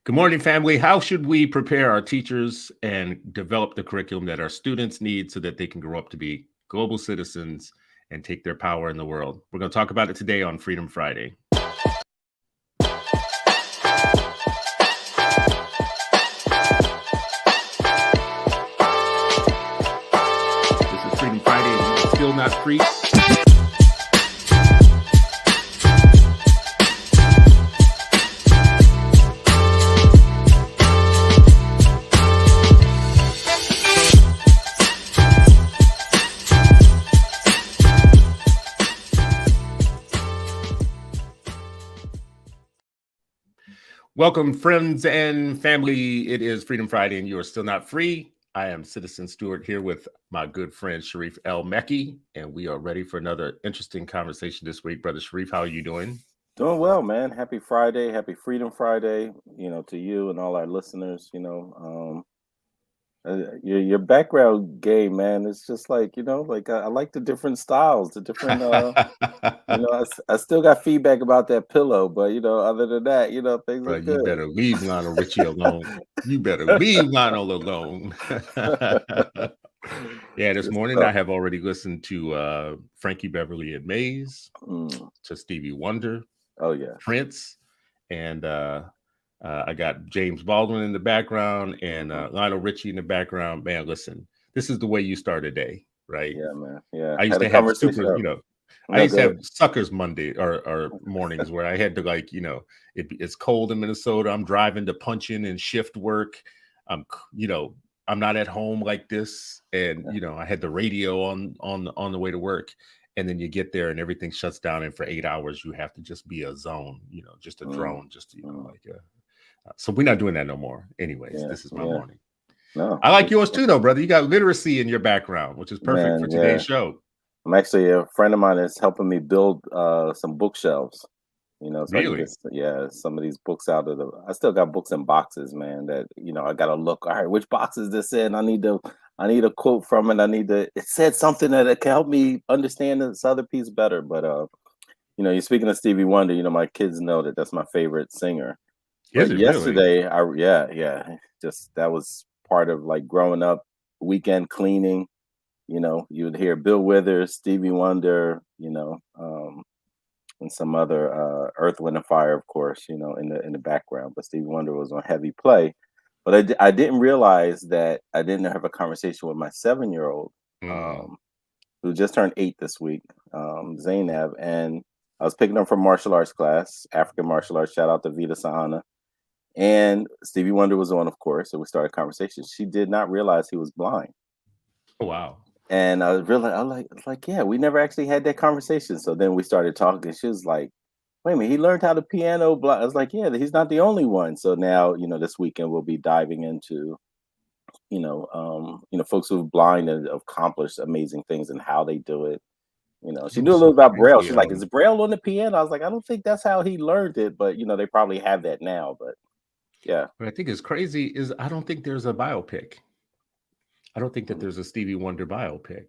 Good morning, family. How should we prepare our teachers and develop the curriculum that our students need so that they can grow up to be global citizens and take their power in the world? We're going to talk about it today on Freedom Friday. This is Freedom Friday, and you're still not free. Welcome, friends and family. It is Freedom Friday, and you are still not free. I am Citizen Stewart here with my good friend Sharif El Mekki, and we are ready for another interesting conversation this week. Brother Sharif, how are you doing? Doing well, man. Happy Friday, happy Freedom Friday, to you and all our listeners. Your background game, man, it's just like, I like the different styles, the different, I still got feedback about that pillow, but, other than that, things Bro, are you good. better leave Lionel Richie alone. You better leave Lionel alone. Yeah, this Good morning I stuff. have already listened to Frankie Beverly and Mays, Mm. to Stevie Wonder, Oh, yeah. Prince, and I got James Baldwin in the background and Hmm. Lionel Richie in the background. Man, listen, this is the way you start a day, right? Yeah, man. Yeah. I used Had a to have conversation. Oh, I no, used to go have suckers Monday or mornings where I had to it's cold in Minnesota. I'm driving to punch in and shift work. I'm, you know, I'm not at home like this. And, ahead. I had the radio on the way to work. And then you get there and everything shuts down. And for 8 hours, you have to just be a zone, just a Mm, drone, mm, so we're not doing that no more. Anyways, yeah, this is my yeah. morning. No, I like good yours stuff. too, though, brother. You got literacy in your background, which is perfect for Man, today's yeah. show. I'm actually a friend of mine is helping me build some bookshelves, so I can get Really? some of these books out of the. I still got books in boxes, man. That I got to look. All right, which box is this in? I need a quote from it. I need to. It said something that it can help me understand this other piece better. But you're speaking of Stevie Wonder. My kids know that that's my favorite singer. Is But it really? yesterday, yeah, just that was part of like growing up, weekend cleaning. You would hear Bill Withers, Stevie Wonder, and some other Earth, Wind, and Fire, of course, in the background. But Stevie Wonder was on heavy play. But I didn't realize that I didn't have a conversation with my 7-year-old, Mm. um, who just turned 8 this week, Zainab, and I was picking up from martial arts class, African martial arts. Shout out to Vita Sahana. And Stevie Wonder was on, of course, so we started a conversation. She did not realize he was blind. Oh, wow. And I was like, yeah, we never actually had that conversation. So then we started talking. She was like, wait a minute, he learned how to piano. I was like, yeah, he's not the only one. So now, this weekend we'll be diving into, folks who've blind and accomplished amazing things and how they do it. She It knew a was little so about Braille. crazy. She's like, is Braille on the piano? I was like, I don't think that's how he learned it, but they probably have that now. But yeah, What I think is crazy is I don't think there's a biopic. I don't think that mm, there's a Stevie Wonder biopic.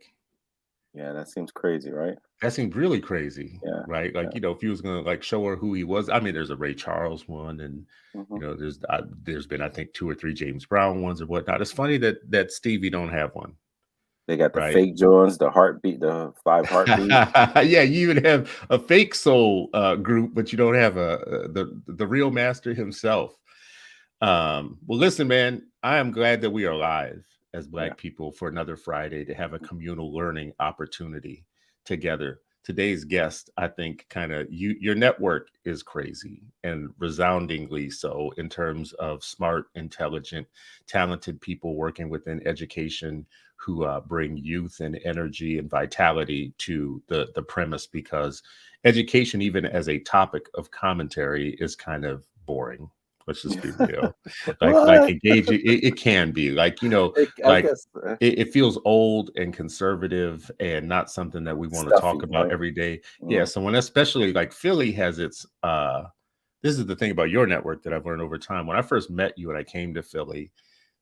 yeah, that seems crazy, right? That seemed really crazy, Yeah, right? yeah. Like, if he was gonna like show her who he was. I mean, there's a Ray Charles one, and Hmm. there's been I think 2 or 3 James Brown ones or whatnot. It's funny that Stevie don't have one, They got the right? fake Jones, the heartbeat, the 5 heartbeat. Yeah, you even have a fake soul group, but you don't have the real master himself. Well, listen, man, I am glad that we are alive as Yeah. Black people for another Friday to have a communal learning opportunity together. Today's guest, I think, kind of your network is crazy and resoundingly so in terms of smart, intelligent, talented people working within education who bring youth and energy and vitality to the premise, because education, even as a topic of commentary, is kind of boring. Let's just be real. Like What? engaging, it can be like, I like guess it feels old and conservative and not something that we want to talk stuffy, about right? every day. Yeah. Mm, So when especially like Philly has its this is the thing about your network that I've learned over time. When I first met you and I came to Philly,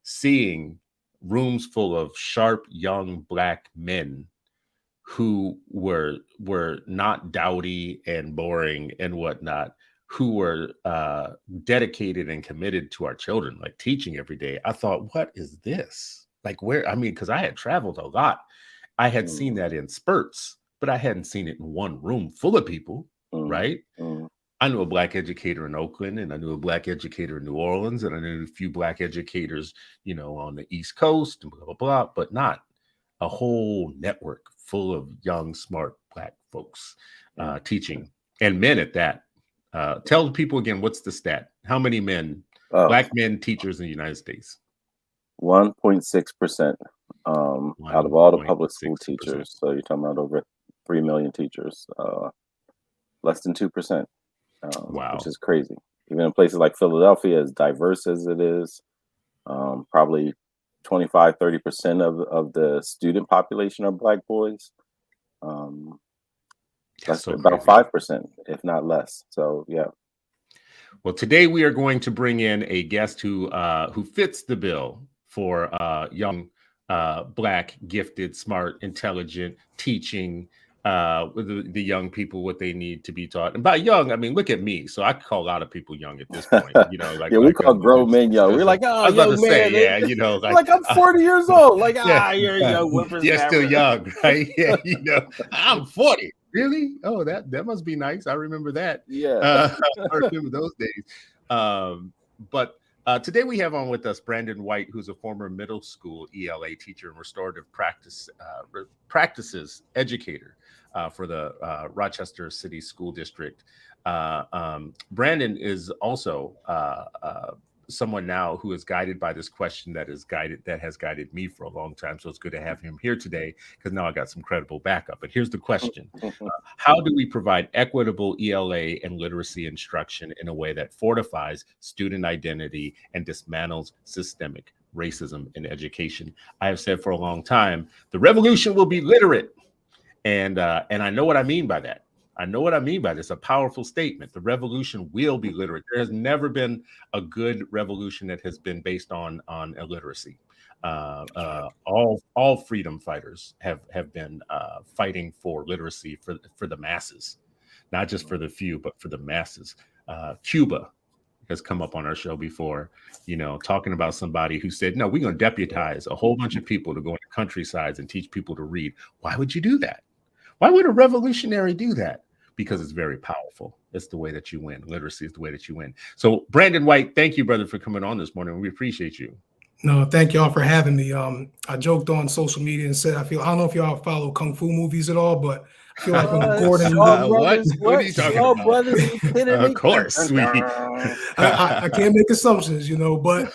seeing rooms full of sharp young Black men who were not dowdy and boring and whatnot, who were dedicated and committed to our children, like teaching every day. I thought, what is this? Like where, I mean, because I had traveled a lot. I had seen that in spurts, but I hadn't seen it in one room full of people, right? I knew a Black educator in Oakland, and I knew a Black educator in New Orleans, and I knew a few Black educators, you know, on the East Coast and blah, blah, blah, but not a whole network full of young, smart Black folks teaching, and men at that. Tell people again, what's the stat? How many men, Black men teachers in the United States? 1.6% out of all the public school teachers. So you're talking about over 3 million teachers, less than 2%, wow, which is crazy. Even in places like Philadelphia, as diverse as it is, probably 25-30% of the student population are Black boys. That's about 5%, if not less. So yeah. Well, today we are going to bring in a guest who fits the bill for young, Black, gifted, smart, intelligent, teaching the young people what they need to be taught. And by young, I mean, look at me. So I call a lot of people young at this point. You know, like yeah, we call grown men young. We're like, oh, I was about to say, man, yeah, you know, like I'm 40 years old. Like, you're young. You're still young, right? Yeah, you know, I'm 40. Really? Oh, that must be nice. I remember that. Yeah. I remember those days. But today we have on with us Brandon White, who's a former middle school ELA teacher and restorative practices educator for the Rochester City School District. Brandon is also someone now who is guided by this question that has guided me for a long time. So it's good to have him here today, because now I got some credible backup. But here's the question. How do we provide equitable ELA and literacy instruction in a way that fortifies student identity and dismantles systemic racism in education? I have said for a long time, the revolution will be literate. And I know what I mean by that. I know what I mean by this. A powerful statement. The revolution will be literate. There has never been a good revolution that has been based on illiteracy. All freedom fighters have been fighting for literacy for the masses, not just for the few, but for the masses. Cuba has come up on our show before, you know, talking about somebody who said, no, we're going to deputize a whole bunch of people to go into countrysides and teach people to read. Why would you do that? Why would a revolutionary do that? Because it's very powerful. It's the way that you win. Literacy is the way that you win. So Brandon White, thank you, brother, for coming on this morning. We appreciate you. No, thank y'all for having me. I joked on social media and said, I don't know if y'all follow Kung Fu movies at all, but I feel like when Gordon what are you talking about? Brothers, of course, sweetie. I can't make assumptions, you know, but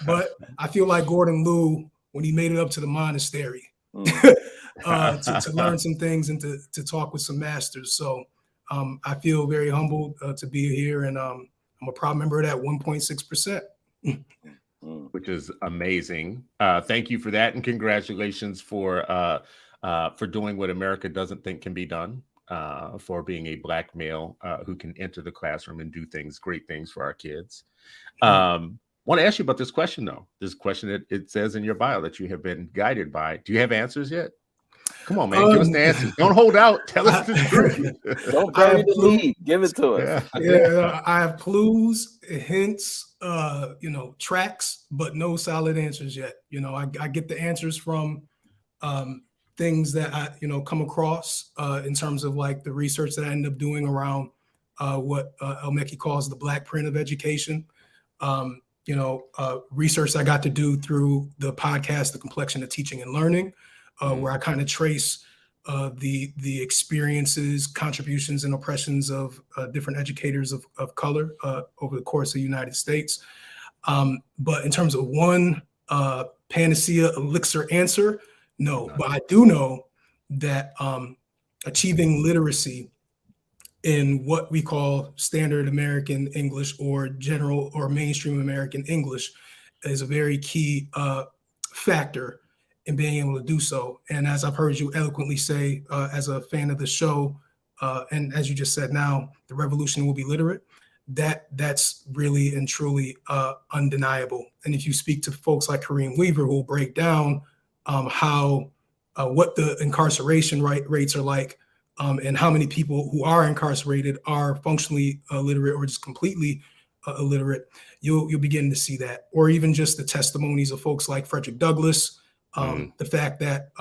I feel like Gordon Liu, when he made it up to the monastery to learn some things and to talk with some masters. So I feel very humbled to be here, and I'm a proud member of that 1.6%. Which is amazing. Thank you for that, and congratulations for doing what America doesn't think can be done, for being a Black male who can enter the classroom and do great things for our kids. Want to ask you about this question, though. This question that it says in your bio that you have been guided by. Do you have answers yet? Come on, man. Give us the answers. Don't hold out. Tell us the truth. Don't bury the lead. Give it to us. Yeah, I have clues, hints, tracks, but no solid answers yet. You know, I get the answers from things that I, come across in terms of like the research that I end up doing around what Elmeki calls the Black print of education. Research I got to do through the podcast, The Complexion of Teaching and Learning, where I kind of trace the experiences, contributions, and oppressions of different educators of color over the course of the United States. But in terms of one panacea elixir answer, no. But I do know that achieving literacy in what we call standard American English or general or mainstream American English is a very key factor in being able to do so. And as I've heard you eloquently say, as a fan of the show, and as you just said now, the revolution will be literate. That's really and truly undeniable. And if you speak to folks like Kareem Weaver, who will break down how what the incarceration rates are like and how many people who are incarcerated are functionally illiterate or just completely illiterate, you'll begin to see that. Or even just the testimonies of folks like Frederick Douglass, the fact that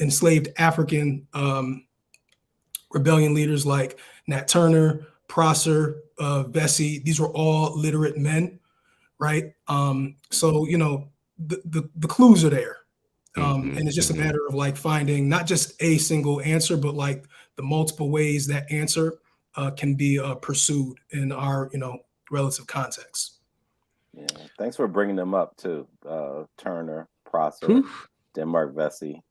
enslaved African rebellion leaders like Nat Turner, Prosser, Vesey, these were all literate men, right? So, the clues are there. And it's just a matter of like finding not just a single answer, but like the multiple ways that answer can be pursued in our, relative context. Yeah, thanks for bringing them up too. Turner, Prosser, Denmark Vesey,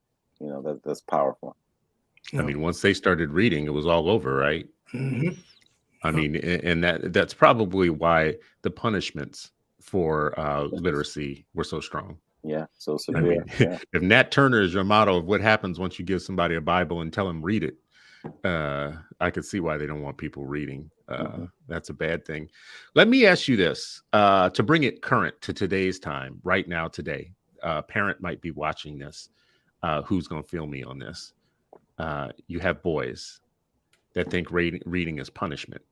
that's powerful. I mean, once they started reading, it was all over, right? I mean, and that's probably why the punishments for literacy were so strong. Yeah, so severe. I mean, if Nat Turner is your motto of what happens once you give somebody a Bible and tell them read it, I could see why they don't want people reading. That's a bad thing. Let me ask you this, to bring it current to today's time, right now, today. A parent might be watching this. Who's going to feel me on this? You have boys that think reading is punishment.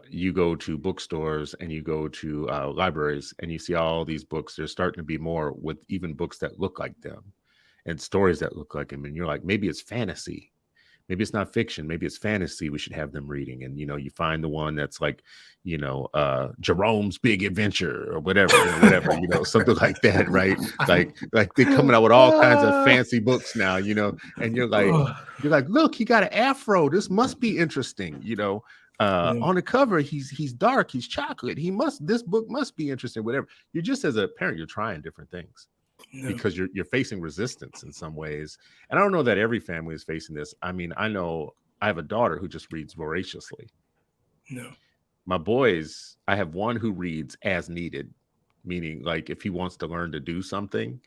You go to bookstores and you go to libraries and you see all these books. There's starting to be more with even books that look like them and stories that look like them. And you're like, maybe it's fantasy. Maybe it's not fiction. Maybe it's fantasy. We should have them reading. And, you find the one that's like, Jerome's Big Adventure or whatever, something like that, right? Like they're coming out with all kinds of fancy books now, and you're like, look, he got an afro. This must be interesting, on the cover, he's dark, he's chocolate. This book must be interesting, whatever. You're just, as a parent, you're trying different things because you're facing resistance in some ways. And I don't know that every family is facing this. I mean, I know I have a daughter who just reads voraciously. My boys, I have one who reads as needed, meaning like if he wants to learn to do something,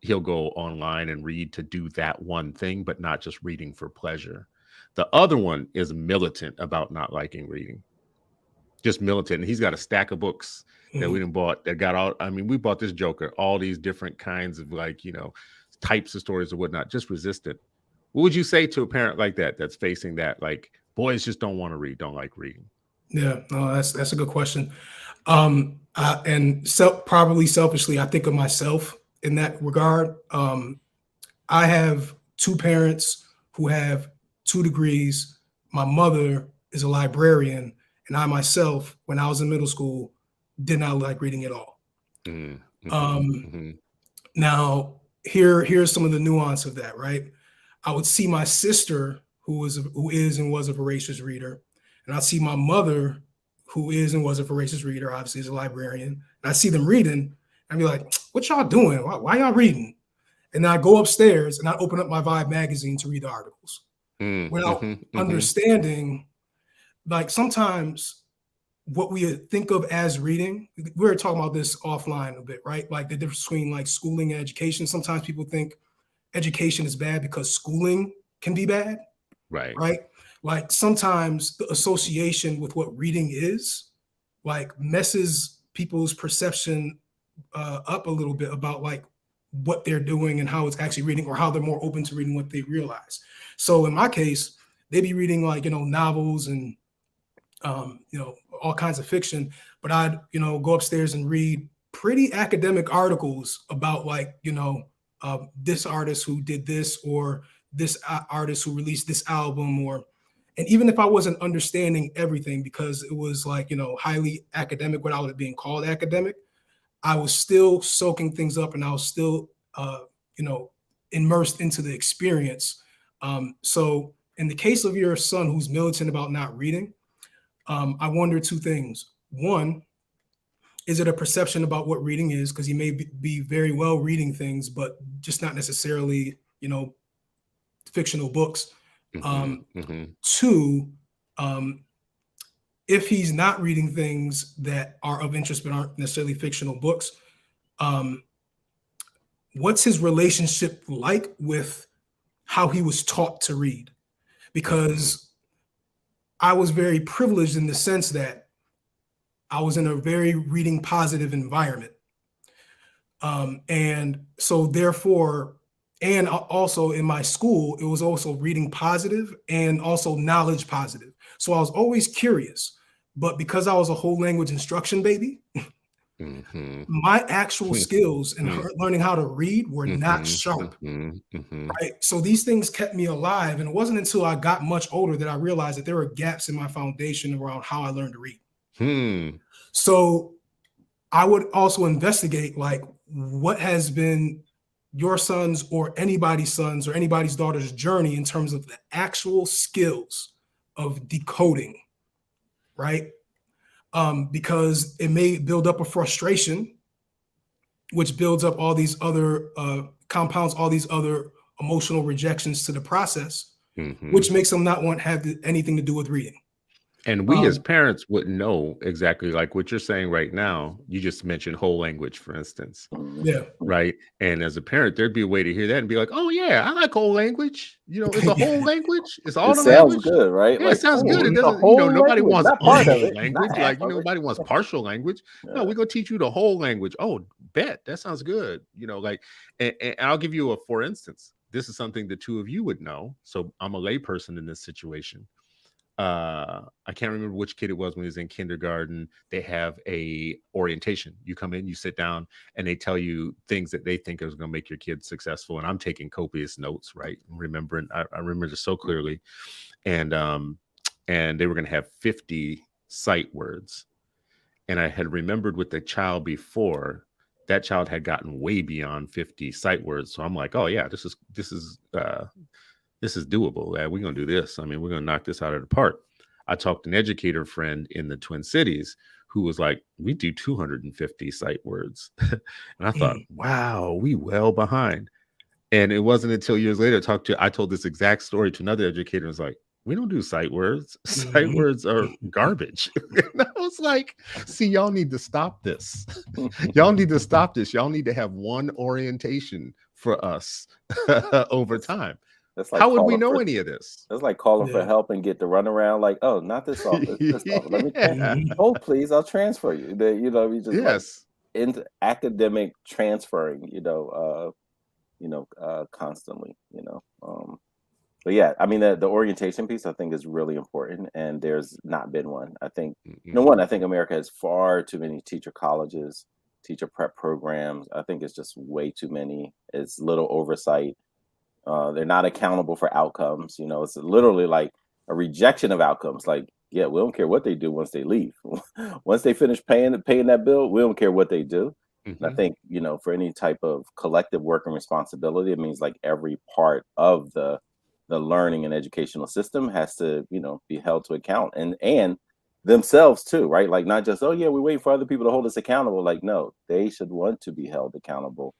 he'll go online and read to do that one thing, but not just reading for pleasure. The other one is militant about not liking reading, just militant. And he's got a stack of books that we done bought that got all, I mean, we bought this joker, all these different kinds of types of stories or whatnot, just resistant. What would you say to a parent like that, that's facing that, like boys just don't want to read, don't like reading? Yeah, no, that's a good question. And probably selfishly, I think of myself in that regard. I have two parents who have 2 degrees. My mother is a librarian, and I myself, when I was in middle school, did not like reading at all. Now, here's some of the nuance of that, right? I would see my sister, who is and was a voracious reader, and I'd see my mother, who is and was a voracious reader, obviously is a librarian, and I see them reading, and I'd be like, what y'all doing? Why y'all reading? And then I go upstairs and I open up my Vibe magazine to read the articles. Without understanding, like sometimes what we think of as reading, we were talking about this offline a bit, right? Like the difference between like schooling and education. Sometimes people think education is bad because schooling can be bad, right? Like sometimes the association with what reading is like messes people's perception up a little bit about like what they're doing and how it's actually reading, or how they're more open to reading what they realize. So in my case, they be reading like, novels and, all kinds of fiction, but I'd, go upstairs and read pretty academic articles about like, this artist who did this, or this artist who released this album, and even if I wasn't understanding everything because it was like, highly academic without it being called academic, I was still soaking things up and I was still, immersed into the experience. So in the case of your son who's militant about not reading, I wonder 2 things. One, is it a perception about what reading is? Because he may be very well reading things, but just not necessarily, fictional books. 2, if he's not reading things that are of interest but aren't necessarily fictional books, what's his relationship like with how he was taught to read? Because I was very privileged in the sense that I was in a very reading positive environment. And so therefore, And also in my school, it was also reading positive and also knowledge positive. So I was always curious, but because I was a whole language instruction baby, my actual skills in learning how to read were not sharp. Right? So these things kept me alive. And it wasn't until I got much older that I realized that there were gaps in my foundation around how I learned to read. So I would also investigate, like, what has been your son's or anybody's son's or anybody's daughter's journey in terms of the actual skills of decoding, right? Because it may build up a frustration, which builds up all these other, compounds all these other emotional rejections to the process, which makes them not want to have anything to do with reading. And we as parents wouldn't know exactly, like what you're saying right now. You just mentioned whole language, for instance. Yeah. Right. And as a parent, there'd be a way to hear that and be like, oh, yeah, I like whole language. You know, it's a whole language. It's all the language. Sounds good, right? Yeah, like, it sounds good. It doesn't, nobody wants part of whole it, language. Like, nobody wants partial language. No, we're going to teach you the whole language. Oh, bet. That sounds good. And I'll give you for instance, this is something the two of you would know. So I'm a layperson in this situation. I can't remember which kid it was when he was in kindergarten. They have a orientation. You come in, you sit down, and they tell you things that they think is going to make your kid successful. And I'm taking copious notes, right? Remembering, I remember this so clearly. And they were going to have 50 sight words. And I had remembered with the child before, that child had gotten way beyond 50 sight words. So I'm like, oh yeah, this is doable. We're going to do this. I mean, we're going to knock this out of the park. I talked to an educator friend in the Twin Cities who was like, we do 250 sight words. And I thought, wow, we well behind. And it wasn't until years later I told this exact story to another educator. I was like, we don't do sight words. Sight words are garbage. And I was like, see, y'all need to stop this. Y'all need to stop this. Y'all need to have one orientation for us over time. That's like, how would we know any of this? That's like calling for help and get the runaround. Like, oh, not this office. This office. Let me hold, please. I'll transfer you. We just like into academic transferring. Constantly. But yeah, I mean the orientation piece I think is really important, and there's not been one. I think I think America has far too many teacher colleges, teacher prep programs. I think it's just way too many. It's little oversight. They're not accountable for outcomes. It's literally like a rejection of outcomes. Like, yeah, we don't care what they do once they leave. Once they finish paying that bill, we don't care what they do. And I think, for any type of collective work and responsibility, it means like every part of the learning and educational system has to, be held to account and themselves too, right? Like not just, oh yeah, we wait for other people to hold us accountable. Like, no, they should want to be held accountable.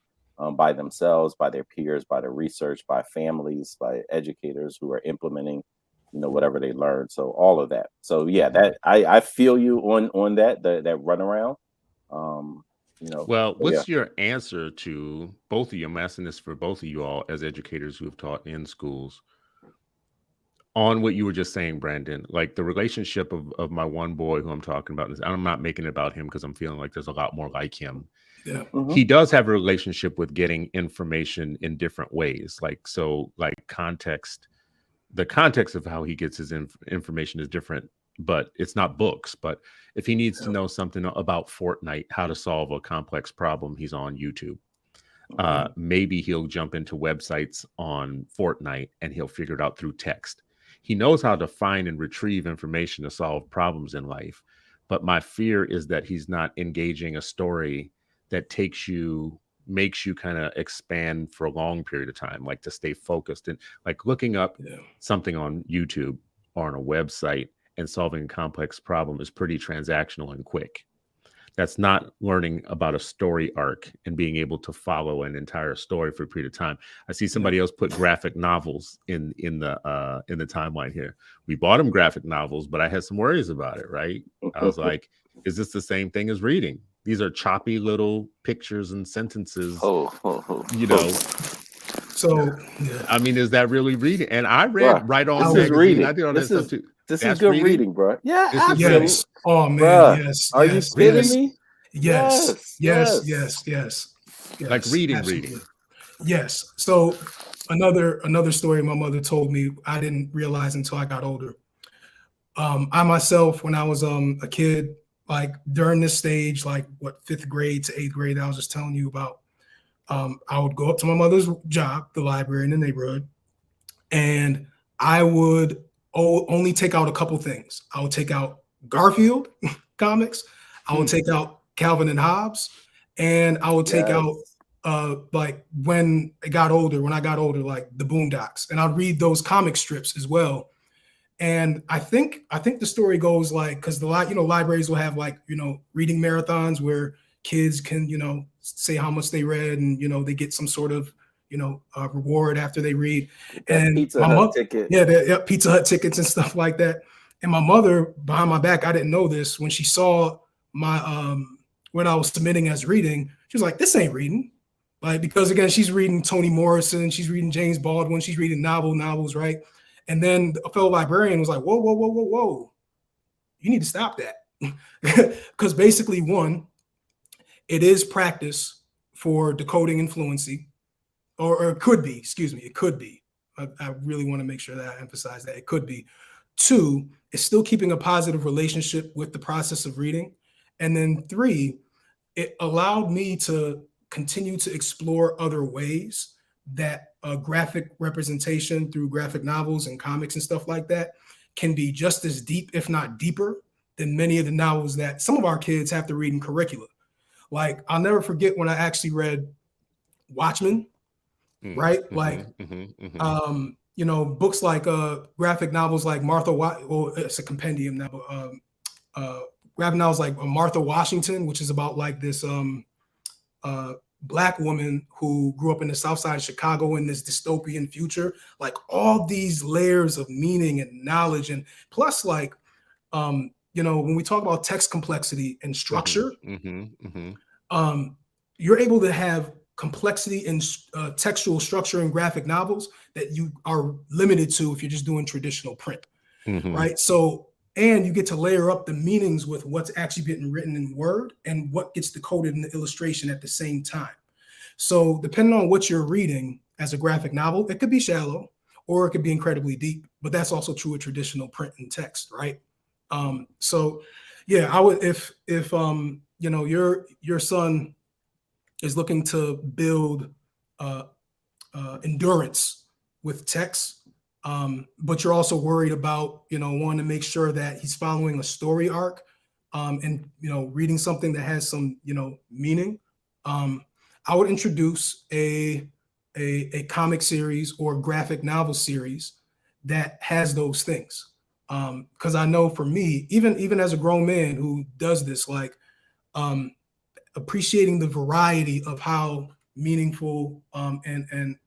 By themselves, by their peers, by their research, by families, by educators who are implementing, whatever they learn. So all of that. So yeah, that I feel you on that runaround. Well, what's your answer to both of you? I'm asking this for both of you all as educators who have taught in schools on what you were just saying, Brandon, like the relationship of my one boy who I'm talking about. I'm not making it about him because I'm feeling like there's a lot more like him. Yeah. He does have a relationship with getting information in different ways. Like context, the context of how he gets his information is different, but it's not books. But if he needs to know something about Fortnite, how to solve a complex problem, he's on YouTube. Maybe he'll jump into websites on Fortnite and he'll figure it out through text. He knows how to find and retrieve information to solve problems in life. But my fear is that he's not engaging a story that makes you kind of expand for a long period of time, like to stay focused and like looking up something on YouTube or on a website and solving a complex problem is pretty transactional and quick. That's not learning about a story arc and being able to follow an entire story for a period of time. I see somebody else put graphic novels in the timeline here. We bought him graphic novels, but I had some worries about it, right? I was like, is this the same thing as reading? These are choppy little pictures and sentences, So, I mean, is that really reading? And I read right on this magazine. Is I did all that stuff too. This is good reading, bro. Yeah, absolutely. Yes. Oh man, bruh, yes. Are you kidding me? Yes. Yes. Yes. Like reading. Yes. So another story my mother told me I didn't realize until I got older. I myself, when I was a kid, like during this stage, like what 5th grade to 8th grade, I was just telling you about. I would go up to my mother's job, the library in the neighborhood, and I would only take out a couple things. I would take out Garfield comics. I would take out Calvin and Hobbes, and I would take out like when I got older, like the Boondocks, and I'd read those comic strips as well. And I think the story goes like, because libraries will have like reading marathons where kids can say how much they read, and they get some sort of reward after they read. And Pizza Hut ticket. Yeah, Pizza Hut tickets and stuff like that. And my mother, behind my back, I didn't know this, when she saw my when I was submitting as reading, she was like, "This ain't reading." Like, because again, she's reading Toni Morrison, she's reading James Baldwin, she's reading novels, right? And then a fellow librarian was like, whoa, whoa, whoa, whoa, whoa. You need to stop that. Because basically, one, it is practice for decoding and fluency, or it could be, excuse me, it could be. I really want to make sure that I emphasize that it could be. Two, it's still keeping a positive relationship with the process of reading. And then three, it allowed me to continue to explore other ways that graphic representation through graphic novels and comics and stuff like that can be just as deep, if not deeper, than many of the novels that some of our kids have to read in curricula. Like, I'll never forget when I actually read Watchmen, right? Like, books like graphic novels like it's a compendium now, graphic novels like Martha Washington, which is about like this Black woman who grew up in the South Side of Chicago in this dystopian future. Like, all these layers of meaning and knowledge, and plus, like, when we talk about text complexity and structure, you're able to have complexity in textual structure in graphic novels that you are limited to if you're just doing traditional print, right? So, and you get to layer up the meanings with what's actually getting written in word and what gets decoded in the illustration at the same time. So depending on what you're reading as a graphic novel, it could be shallow or it could be incredibly deep, but that's also true of traditional print and text, right? So yeah, I would, if your son is looking to build endurance with text, but you're also worried about, wanting to make sure that he's following a story arc, and, reading something that has some, meaning. I would introduce a comic series or graphic novel series that has those things. Because I know for me, even as a grown man who does this, like, appreciating the variety of how meaningful and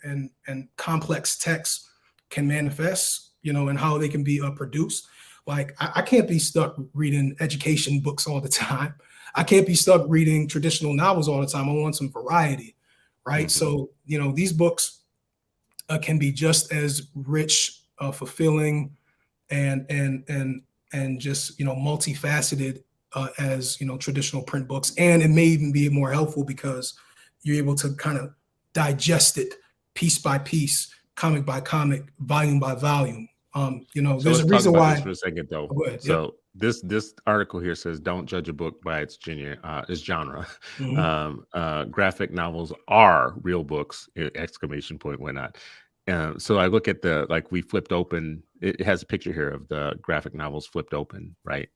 complex texts can manifest, and how they can be produced. Like, I can't be stuck reading education books all the time. I can't be stuck reading traditional novels all the time. I want some variety, right? So, these books can be just as rich, fulfilling, and just, multifaceted as, traditional print books. And it may even be more helpful because you're able to kind of digest it piece by piece, comic by comic, volume by volume. So there's a reason why. For a second, though. So this article here says, "Don't judge a book by its genre. Graphic novels are real books!" Exclamation point! Why not? So I look at we flipped open. It has a picture here of the graphic novels flipped open, right?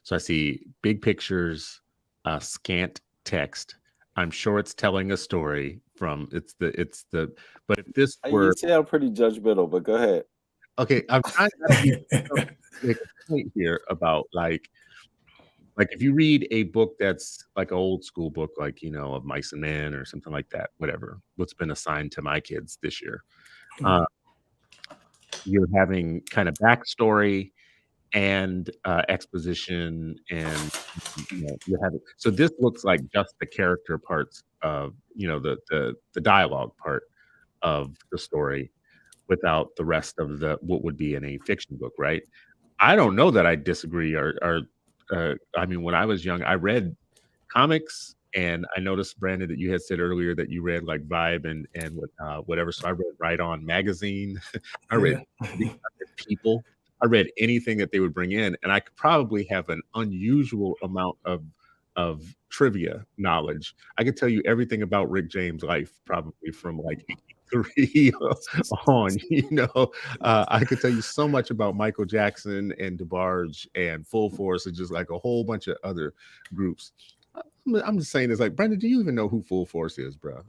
So I see big pictures, scant text. I'm sure it's telling a story from but if this were, you sound pretty judgmental, but go ahead. Okay, I'm trying to make a point here about like if you read a book that's like an old school book, like, of Mice and Men or something like that, whatever, what's been assigned to my kids this year, you're having kind of backstory and exposition, and you have it. So this looks like just the character parts of the dialogue part of the story, without the rest of what would be in a fiction book, right? I don't know that I disagree. I mean, when I was young, I read comics And I noticed, Brandon, that you had said earlier that you read like Vibe and whatever. So I read Right On magazine. I read People. I read anything that they would bring in, and I could probably have an unusual amount of trivia knowledge. I could tell you everything about Rick James' life, probably from like 83 on. I could tell you so much about Michael Jackson and DeBarge and Full Force and just like a whole bunch of other groups. I'm just saying, it's like, Brandon, do you even know who Full Force is, bro?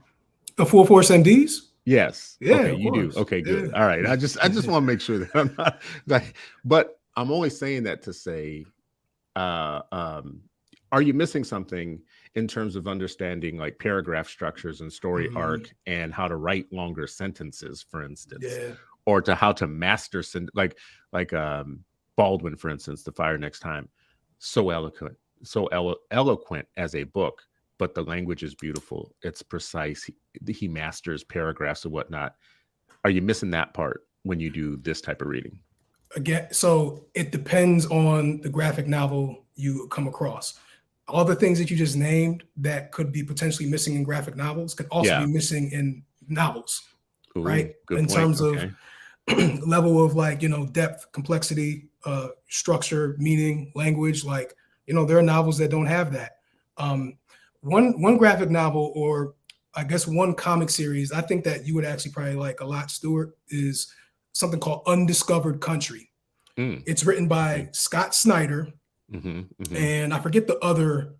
The Full Force MDs? Yes. Yeah. Okay, you do. Okay, good. Yeah. All right. I just want to make sure that I'm not like, but I'm only saying that to say, are you missing something in terms of understanding like paragraph structures and story arc and how to write longer sentences, for instance, or to how to master like Baldwin, for instance, The Fire Next Time, so eloquent as a book, but the language is beautiful. It's precise. He masters paragraphs and whatnot. Are you missing that part when you do this type of reading? Again, so it depends on the graphic novel you come across. All the things that you just named that could be potentially missing in graphic novels could also be missing in novels. Ooh, right? In terms of level of like, depth, complexity, structure, meaning, language, like, there are novels that don't have that. One graphic novel, or I guess one comic series, I think that you would actually probably like a lot, Stuart, is something called Undiscovered Country. It's written by Scott Snyder, and I forget the other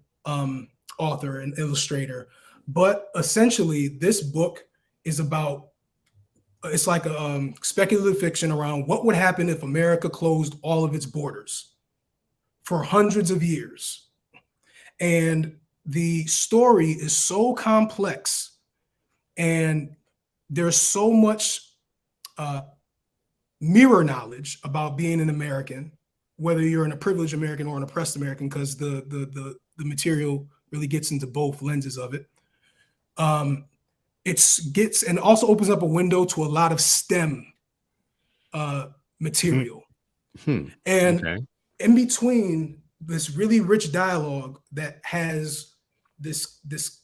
author and illustrator, but essentially this book is about, it's like a speculative fiction around what would happen if America closed all of its borders for hundreds of years. And the story is so complex, and there's so much mirror knowledge about being an American, whether you're a privileged American or an oppressed American, because the material really gets into both lenses of it. And also opens up a window to a lot of STEM material. And in between this really rich dialogue that has this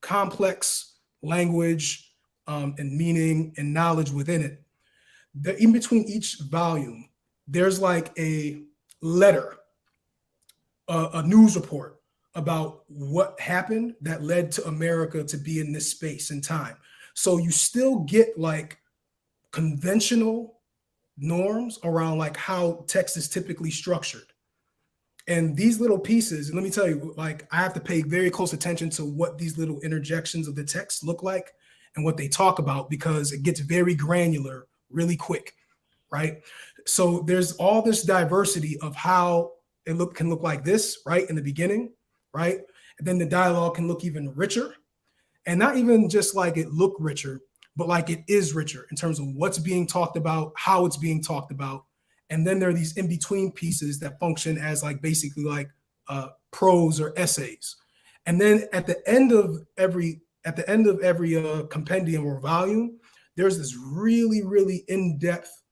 complex language and meaning and knowledge within it, that in between each volume, there's like a letter, a news report about what happened that led to America to be in this space and time. So you still get like conventional norms around like how text is typically structured. And these little pieces, and let me tell you, like, I have to pay very close attention to what these little interjections of the text look like and what they talk about, because it gets very granular really quick, right? So there's all this diversity of how it can look like this, right, in the beginning, right? And then the dialogue can look even richer, and not even just like it look richer, but like it is richer in terms of what's being talked about, how it's being talked about. And then there are these in-between pieces that function as like basically like prose or essays. And then at the end of every compendium or volume, there's this really, really in-depth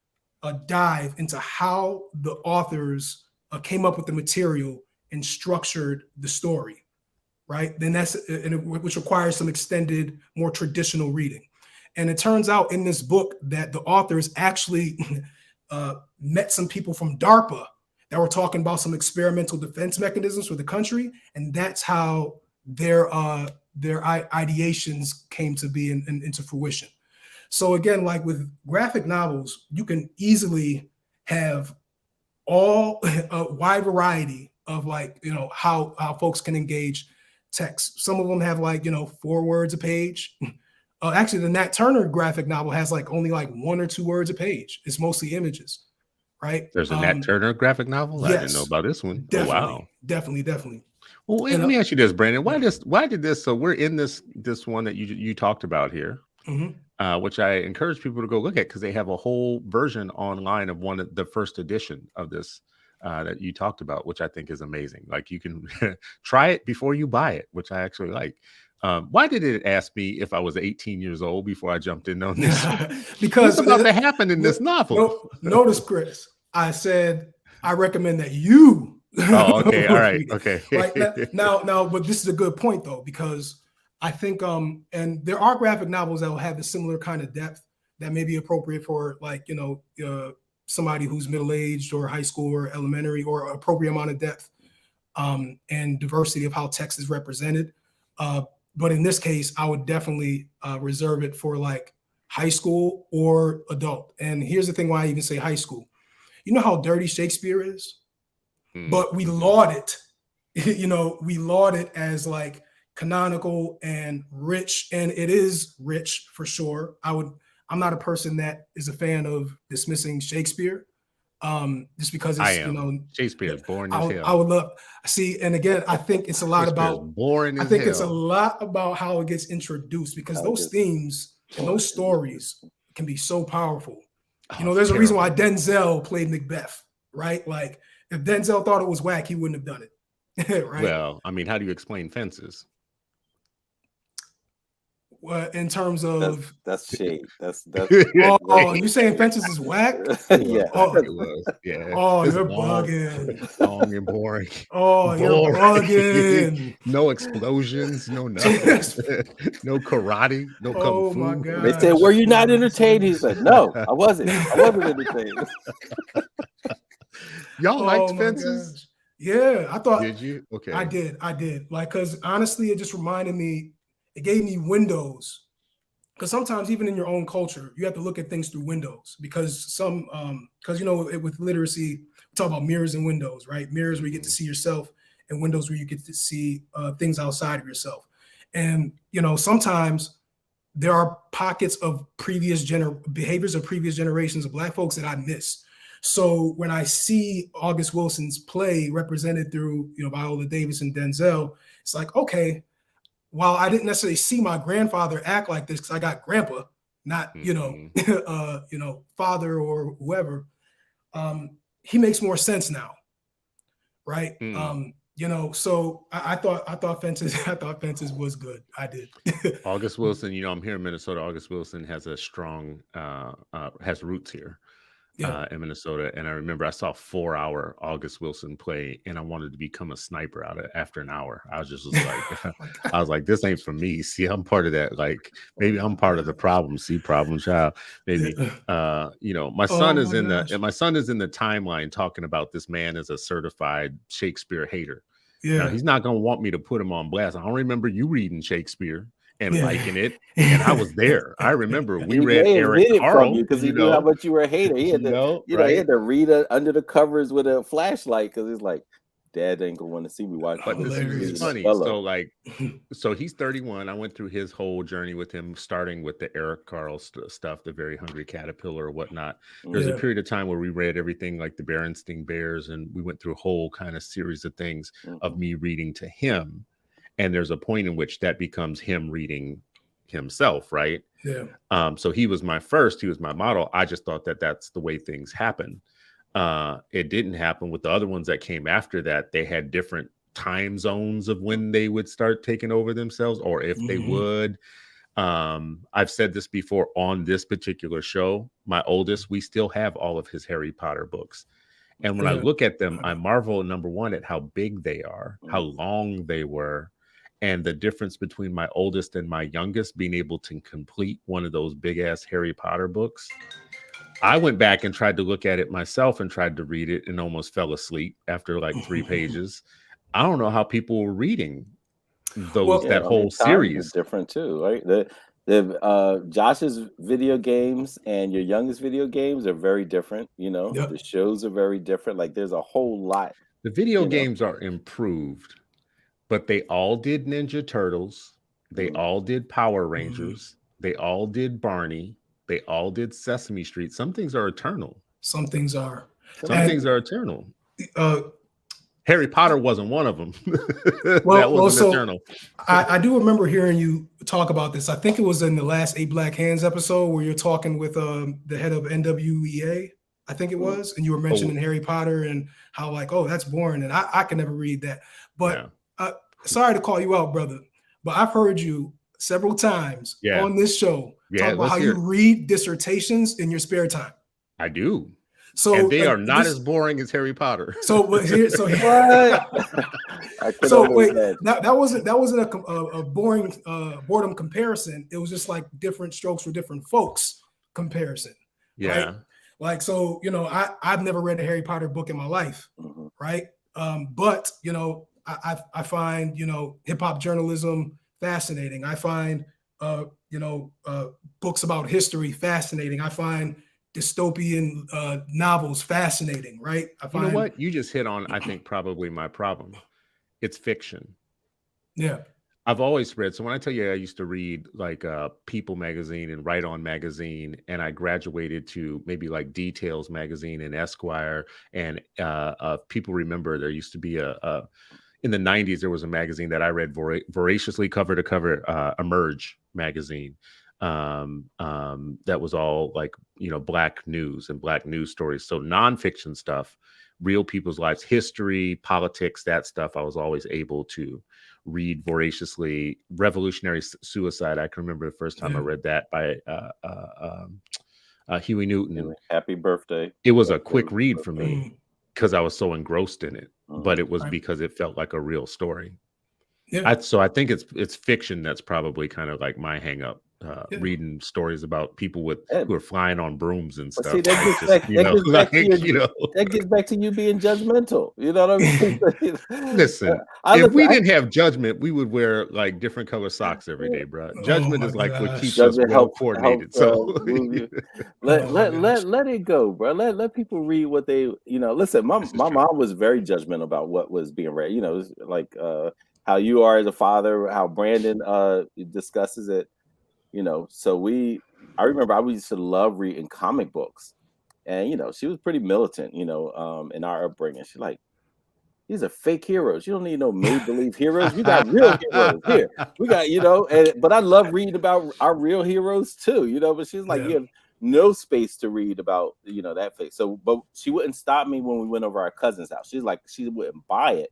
dive into how the authors came up with the material and structured the story, right? Then which requires some extended, more traditional reading. And it turns out in this book that the authors actually met some people from DARPA that were talking about some experimental defense mechanisms for the country, and that's how their ideations came to be into fruition. So again, like with graphic novels, you can easily have a wide variety of like, how folks can engage text. Some of them have like, 4 words a page. Actually, the Nat Turner graphic novel has like only like 1 or 2 words a page. It's mostly images, right? There's a Nat Turner graphic novel? Yes, I didn't know about this one. Definitely, wow. Definitely. Well, let me ask you this, Brandon. Why did this? So we're in this one that you talked about here, which I encourage people to go look at, because they have a whole version online of the first edition of this that you talked about, which I think is amazing. Like, you can try it before you buy it, which I actually like. Why did it ask me if I was 18 years old before I jumped in on this? Because what's about to happen in this novel? Notice, Chris, I said I recommend that you Oh, okay. All right. Okay. Right now, but this is a good point though, because I think and there are graphic novels that will have a similar kind of depth that may be appropriate for, like, somebody who's middle-aged or high school or elementary, or appropriate amount of depth and diversity of how text is represented. But in this case, I would definitely reserve it for like high school or adult. And here's the thing why I even say high school. You know how dirty Shakespeare is? But we laud it, we laud it as like canonical and rich, and it is rich for sure. I'm not a person that is a fan of dismissing Shakespeare, just because it's, Shakespeare is boring as hell. I would love and again, I think it's a lot about boring as I think hell. it's a lot about how it gets introduced, because those themes and those stories can be so powerful. There's a reason why Denzel played Macbeth, right? Like, if Denzel thought it was whack, he wouldn't have done it. Right? Well, I mean, how do you explain Fences? Well, in terms of that's shade. That's oh, you saying Fences is whack? Yeah. It was. Yeah. Oh, it's you're long, bugging. Long and boring. Oh, you're bugging. No explosions, no nothing. No karate, no kung fu. My God. They said, "Were you not entertained?" He's like, "No, I wasn't. I wasn't entertained." Y'all liked Fences? Gosh. Yeah, I thought. Did you? Okay. I did. Like, because honestly, it just reminded me. It gave me windows, because sometimes even in your own culture, you have to look at things through windows, because with literacy, we talk about mirrors and windows, right? Mirrors where you get to see yourself, and windows where you get to see things outside of yourself. And, sometimes there are pockets of behaviors of previous generations of Black folks that I miss. So when I see August Wilson's play represented through, Viola Davis and Denzel, it's like, okay, while I didn't necessarily see my grandfather act like this, because I got grandpa, not, father or whoever, he makes more sense now. Right. So I thought Fences was good. I did. August Wilson, I'm here in Minnesota. August Wilson has a strong, has roots here. In Minnesota, and I remember I saw a 4-hour August Wilson play, and I wanted to become a sniper after an hour. I was just like, I was like, this ain't for me. See, I'm part of that. Like, maybe I'm part of the problem. See, problem child. Maybe, my son is in the timeline talking about this man as a certified Shakespeare hater. Yeah, now, he's not gonna want me to put him on blast. I don't remember you reading Shakespeare and liking it, and I was there. I remember we read Eric Carle because he knew how much you were a hater. He had to, he had to read under the covers with a flashlight, because he's like, Dad ain't gonna want to see me watch. But this is funny. So he's 31. I went through his whole journey with him, starting with the Eric Carle stuff, the Very Hungry Caterpillar or whatnot. There's a period of time where we read everything like the Berenstain Bears, and we went through a whole kind of series of things of me reading to him. And there's a point in which that becomes him reading himself, right? Yeah. So he was my model. I just thought that that's the way things happen. It didn't happen with the other ones that came after that. They had different time zones of when they would start taking over themselves, or if they would. I've said this before on this particular show. My oldest, we still have all of his Harry Potter books. And when I look at them, I marvel, number one, at how big they are, how long they were, and the difference between my oldest and my youngest being able to complete one of those big ass Harry Potter books. I went back and tried to look at it myself and tried to read it and almost fell asleep after like 3 pages. I don't know how people were reading that whole series. Is different too, right? The Josh's video games and your youngest video games are very different. The shows are very different. Like, there's a whole lot. The video games are improved, but they all did Ninja Turtles. They all did Power Rangers. They all did Barney. They all did Sesame Street. Some things are eternal. Some things are. Things are eternal. Harry Potter wasn't one of them. That wasn't eternal. I do remember hearing you talk about this. I think it was in the last 8 Black Hands episode where you're talking with the head of NWEA, I think it was, and you were mentioning Harry Potter and how like, oh, that's boring, and I can never read that. But sorry to call you out, brother, but I've heard you several times on this show talk about how you read dissertations in your spare time. I do. So and they like, are not as boring as Harry Potter. So but here, so What? so wait, that wasn't a boring boredom comparison. It was just like different strokes for different folks comparison. Yeah. Right? Like, so, you know, I've never read a Harry Potter book in my life, right? But, you know, I find, you know, hip hop journalism fascinating. I find, you know, books about history fascinating. I find dystopian novels fascinating, right? You know what? You just hit on, I think, probably my problem. It's fiction. Yeah. I've always read. So when I tell you I used to read like People magazine and Write On magazine, and I graduated to maybe like Details magazine and Esquire, and people remember there used to be in the 90s, there was a magazine that I read voraciously cover to cover, Emerge magazine. That was all like, you know, Black news and Black news stories. So nonfiction stuff, real people's lives, history, politics, that stuff, I was always able to read voraciously. Revolutionary Suicide, I can remember the first time I read that by Huey Newton. Happy birthday. It was a quick read for me because I was so engrossed in it, but it was because it felt like a real story. So I think it's fiction that's probably kind of like my hang up. Reading stories about people who are flying on brooms and stuff. See, that gets back to you being judgmental. You know what I mean? Listen, if we didn't have judgment, we would wear like different color socks every day, bro. Judgment is like what keeps us well coordinated. So let it go, bro. Let people read what they, you know. Listen, my mom was very judgmental about what was being read. You know, like how you are as a father, how Brandon discusses it. You know, so I remember I used to love reading comic books, and you know, she was pretty militant, you know, in our upbringing. She's like, these are fake heroes. You don't need no make-believe heroes. You got real heroes here. We got, you know, but I love reading about our real heroes too, you know. But she's like, you have no space to read about, you know, that fake. So, but she wouldn't stop me when we went over our cousin's house. She's like, she wouldn't buy it.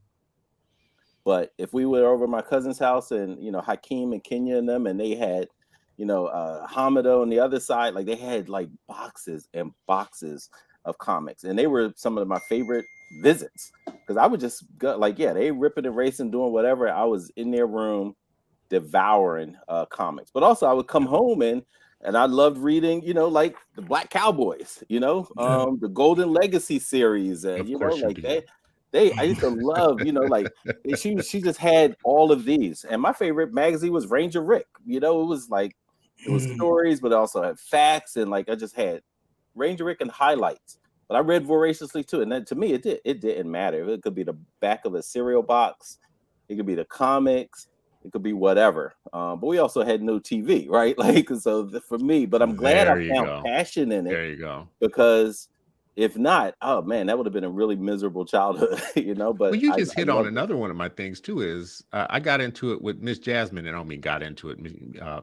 But if we were over my cousin's house and, you know, Hakeem and Kenya and them, and they had, you know, Hamido on the other side, like they had like boxes and boxes of comics, and they were some of my favorite visits because I would just go like, they ripping and racing, doing whatever. I was in their room devouring comics, but also I would come home and I loved reading, you know, like the Black Cowboys, you know, the Golden Legacy series, and you know, like I used to love, you know, like she just had all of these, and my favorite magazine was Ranger Rick. You know, it was like it was stories, but it also had facts, and like I just had Ranger Rick and highlights. But I read voraciously too, and then to me, it didn't matter. It could be the back of a cereal box, it could be the comics, it could be whatever. But we also had no TV, right? Like, so for me, but I'm glad I found passion in it. There you go. Because if not, oh man, that would have been a really miserable childhood, you know. But you just hit on another one of my things too. Is I got into it with Miss Jasmine, and I don't mean got into it.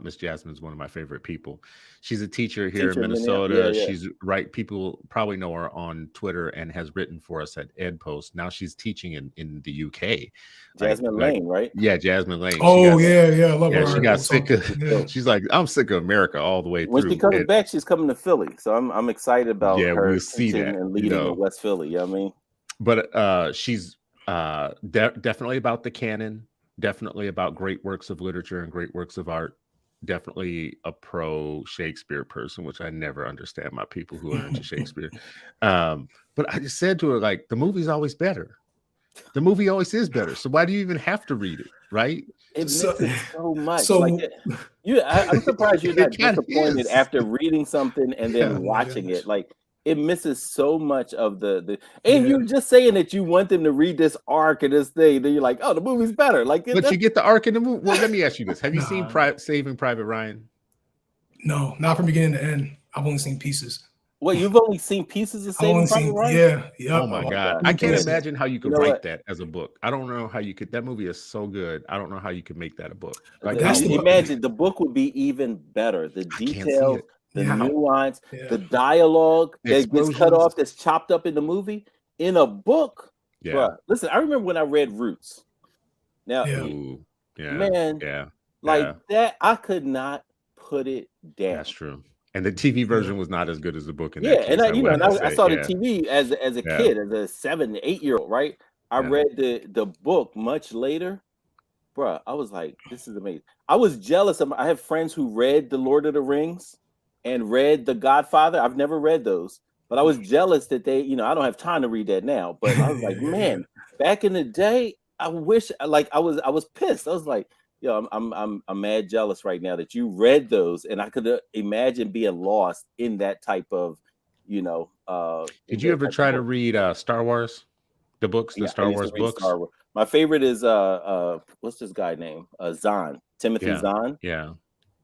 Miss Jasmine is one of my favorite people. She's a teacher here in Minnesota. She's people probably know her on Twitter and has written for us at EdPost. Now she's teaching in the UK. Jasmine Lane, right? Yeah, Jasmine Lane. Oh I love her. She got sick of. She's like, I'm sick of America all the way through. When she comes back, she's coming to Philly, so I'm excited about her we'll see that and leading in West Philly. You know what I mean? But she's definitely about the canon, definitely about great works of literature and great works of art. Definitely a pro Shakespeare person, which I never understand my people who are into Shakespeare. But I just said to her, like, the movie's always better. The movie always is better. So why do you even have to read it, right? It misses so much. So like, I'm surprised you're not disappointed after reading something and then watching it. Like, it misses so much of the and you're just saying that you want them to read this arc and this thing. Then you're like, oh, the movie's better. Like, but you get the arc in the movie. Well, let me ask you this: have you seen Saving Private Ryan? No, not from beginning to end. I've only seen pieces. Well, you've only seen pieces of Saving Private Ryan? Yeah. Oh my God. I can't imagine how you could write that as a book. I don't know how you could. That movie is so good. I don't know how you could make that a book. Like, imagine the book would be even better. The details, the nuance, the dialogue that gets cut off, that's chopped up in the movie. In a book, bruh, listen, I remember when I read Roots. Now, that, I could not put it down. That's true. And the TV version was not as good as the book in Yeah, that case. and would have to I say. saw the TV as a Yeah. kid, as a 7, 8-year-old, right? I Yeah. read the book much later. Bruh, I was like, this is amazing. I was jealous of I have friends who read The Lord of the Rings and read The Godfather. I've never read those, but I was jealous that they, I don't have time to read that now. But I was like, man, back in the day, I wish I was pissed. I was like, yo, I'm mad jealous right now that you read those, and I could imagine being lost in that type of, Did you ever try to read Star Wars? The books, the Star Wars books? Star Wars. My favorite is what's this guy name? Zahn, Timothy Zahn. Yeah.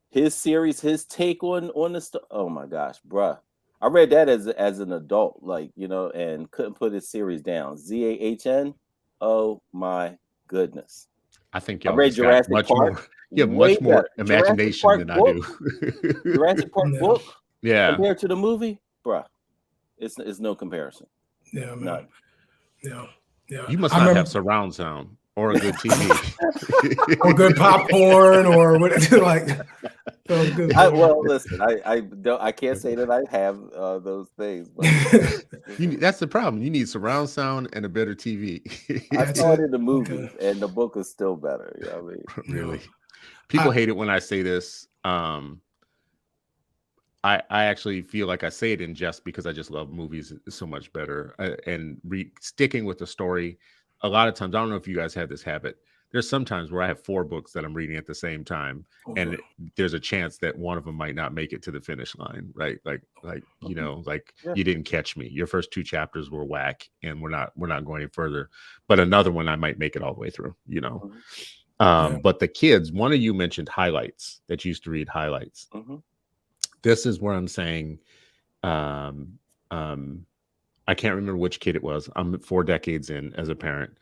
His series, his take on the oh my gosh, bruh. I read that as an adult, like, and couldn't put his series down. Zahn. Oh my goodness. I think I read Jurassic Park. More. You have much more imagination than I do. Jurassic Park book, yeah, compared to the movie, bruh, it's no comparison. Yeah, man. None. Yeah. Yeah. You must not have surround sound or a good TV or good popcorn or what like. Well, listen, I can't say that I have those things. But that's the problem. You need surround sound and a better TV. I saw it in the movie, and the book is still better. You know what I mean? Really, people hate it when I say this. I actually feel like I say it in jest because I just love movies so much better. And sticking with the story, a lot of times, I don't know if you guys have this habit. There's sometimes where I have 4 books that I'm reading at the same time, and there's a chance that one of them might not make it to the finish line, right? Like you didn't catch me. Your first 2 chapters were whack, and we're not going any further. But another one I might make it all the way through, But the kids, one of you mentioned highlights, that you used to read highlights. This is where I'm saying, I can't remember which kid it was. I'm 4 decades in as a parent,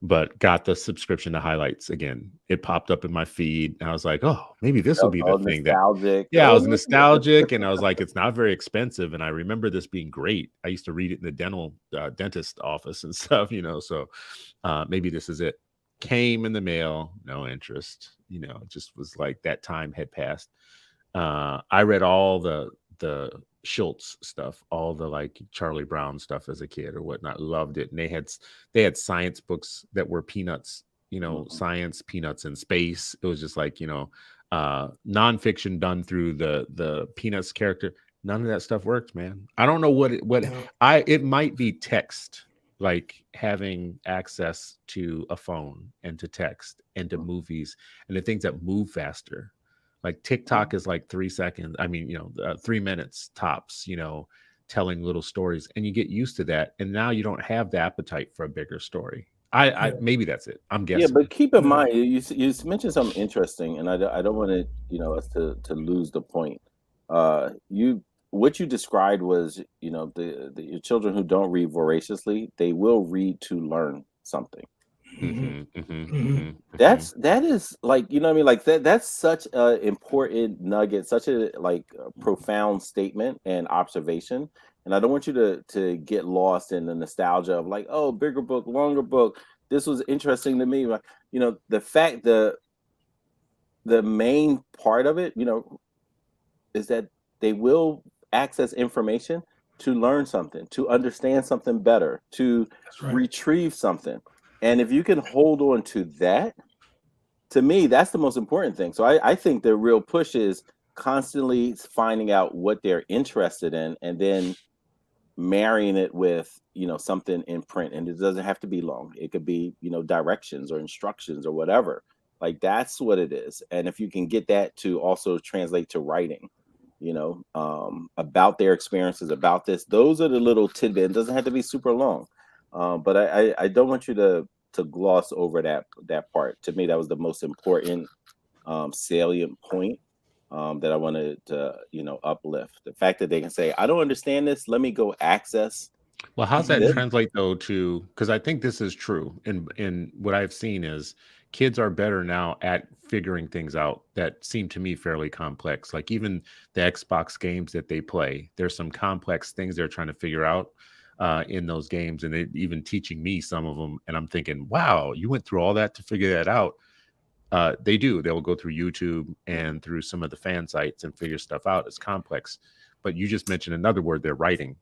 but got the subscription to highlights again. It popped up in my feed, and I was like, oh, maybe this will be the thing nostalgic. I was nostalgic, and I was like, it's not very expensive, and I remember this being great. I used to read it in the dentist office and stuff, So maybe this is it. Came in the mail, no interest. It just was like that time had passed. I read all the Schultz stuff, all the like Charlie Brown stuff as a kid or whatnot. Loved it. And they had science books that were peanuts, science, peanuts, and space. It was just like, nonfiction done through the Peanuts character. None of that stuff worked, man. I don't know it might be text, like having access to a phone and to text and to movies and the things that move faster. Like TikTok is like 3 seconds. 3 minutes tops, telling little stories, and you get used to that. And now you don't have the appetite for a bigger story. Maybe that's it. I'm guessing. Yeah, but keep in mind, you mentioned something interesting, and I don't want to, us to lose the point. What you described was, your children who don't read voraciously, they will read to learn something. That is like, like that's such a important nugget, such a profound statement and observation. And I don't want you to get lost in the nostalgia of like, oh, bigger book, longer book. This was interesting to me. The fact the main part of it, is that they will access information to learn something, to understand something better, to retrieve something. And if you can hold on to that, to me, that's the most important thing. So I think the real push is constantly finding out what they're interested in and then marrying it with, something in print. And it doesn't have to be long. It could be, directions or instructions or whatever. Like that's what it is. And if you can get that to also translate to writing, about their experiences, about this, those are the little tidbits. It doesn't have to be super long. But I don't want you to gloss over that part. To me, that was the most important salient point that I wanted to uplift. The fact that they can say, I don't understand this, let me go access. Well, how's that translate though to, because I think this is true, and what I've seen is kids are better now at figuring things out that seem to me fairly complex. Like even the Xbox games that they play, there's some complex things they're trying to figure out in those games, and they even teaching me some of them, and I'm thinking, wow, you went through all that to figure that out. They do. They will go through YouTube and through some of the fan sites and figure stuff out. It's complex. But you just mentioned another word, they're writing.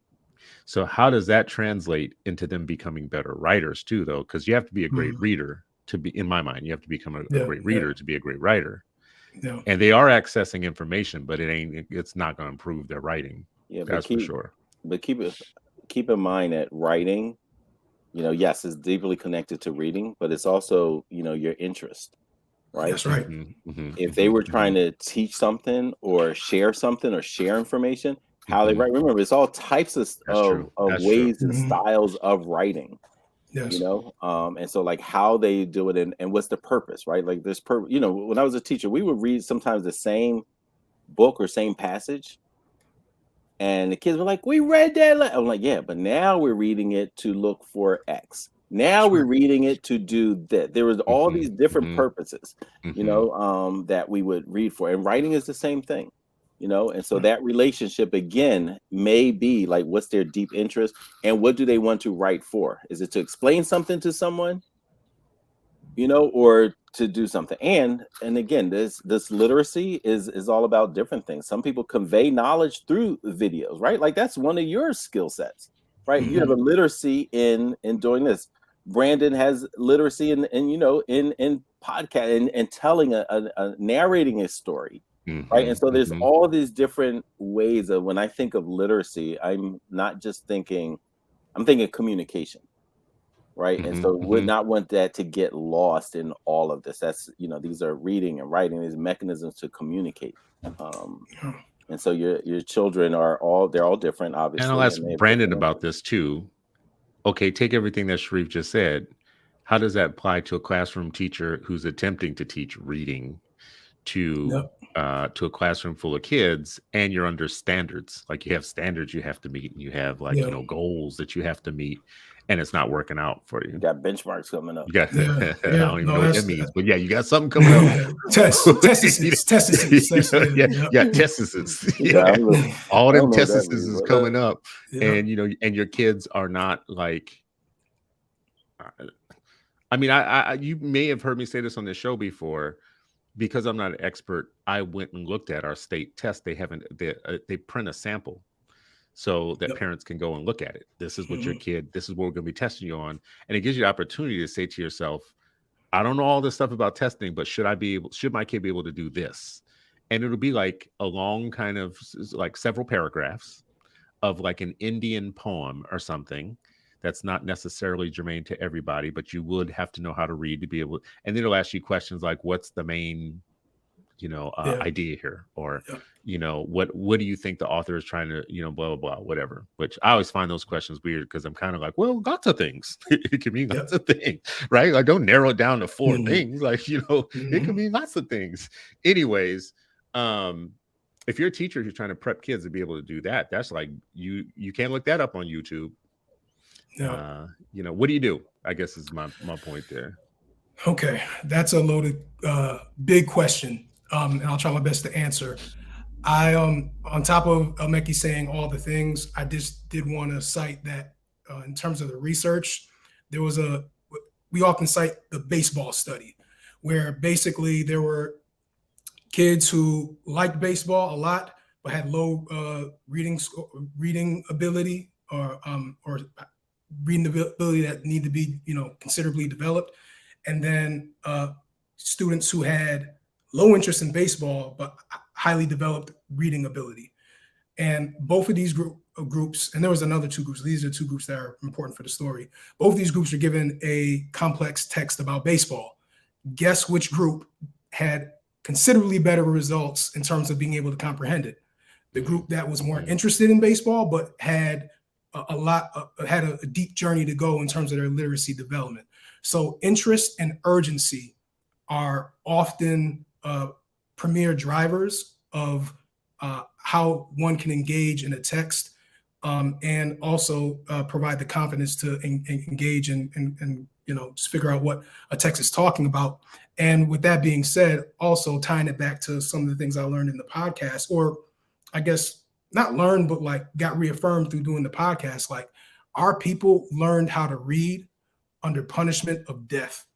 So how does that translate into them becoming better writers too, though? Because you have to be a great reader to be, in my mind, you have to become a great reader to be a great writer. Yeah. And they are accessing information, but it's not going to improve their writing. Yeah, that's for sure. But keep in mind that writing, yes, is deeply connected to reading, but it's also, your interest. Right. That's right. If they were trying to teach something or share something or share information, how they write. Remember, it's all types of ways and styles of writing. Yes. And so like how they do it and what's the purpose, right? Like this when I was a teacher, we would read sometimes the same book or same passage. And the kids were like, we read that. I'm like, yeah, but now we're reading it to look for X. Now we're reading it to do that. There was all these different purposes, that we would read for. And writing is the same thing, and so that relationship again may be like, what's their deep interest and what do they want to write for? Is it to explain something to someone, or to do something? And again, this literacy is all about different things. Some people convey knowledge through videos, right? Like that's one of your skill sets, right? You have a literacy in doing this. Brandon has literacy in podcast and telling a narrating a story, right? And so there's all these different ways of, when I think of literacy, I'm not just thinking, I'm thinking communication, right? And so would not want that to get lost in all of this. That's, these are reading and writing, these mechanisms to communicate. And so your children they're all different, obviously. And I'll ask Brandon about this too. Okay, take everything that Sharif just said. How does that apply to a classroom teacher who's attempting to teach reading to a classroom full of kids, and you're under standards? Like you have standards you have to meet, and you have goals that you have to meet, and it's not working out for you. You got benchmarks coming up. I don't even know what that means, but you got something coming up. Tests. All them tests is coming up, and and your kids are not like. I mean, you may have heard me say this on the show before. Because I'm not an expert, I went and looked at our state test. They print a sample so that parents can go and look at it. This is what your kid, this is what we're going to be testing you on. And it gives you the opportunity to say to yourself, I don't know all this stuff about testing, but should my kid be able to do this? And it'll be like a long kind of like several paragraphs of like an Indian poem or something. That's not necessarily germane to everybody, but you would have to know how to read to be able to, and then it'll ask you questions like, what's the main, idea here? Or, what do you think the author is trying to, blah, blah, blah, whatever, which I always find those questions weird because I'm kind of like, well, lots of things. It can mean lots of things, right? Like don't narrow it down to 4 things. Like, it can mean lots of things. Anyways, if you're a teacher who's trying to prep kids to be able to do that, that's like, you can't look that up on YouTube. What do you do? I guess is my point there. Okay, that's a loaded, big question, and I'll try my best to answer. I on top of Meki saying all the things, I just did want to cite that in terms of the research, we often cite the baseball study, where basically there were kids who liked baseball a lot but had low reading ability or reading ability that need to be, considerably developed. And then students who had low interest in baseball, but highly developed reading ability. And both of these groups, and there was another 2 groups, these are 2 groups that are important for the story. Both of these groups were given a complex text about baseball. Guess which group had considerably better results in terms of being able to comprehend it? The group that was more interested in baseball, but had a deep journey to go in terms of their literacy development. So interest and urgency are often premier drivers of how one can engage in a text and also provide the confidence to engage and just figure out what a text is talking about. And with that being said, also tying it back to some of the things I learned in the podcast, or I guess not learned, but like got reaffirmed through doing the podcast. Like our people learned how to read under punishment of death.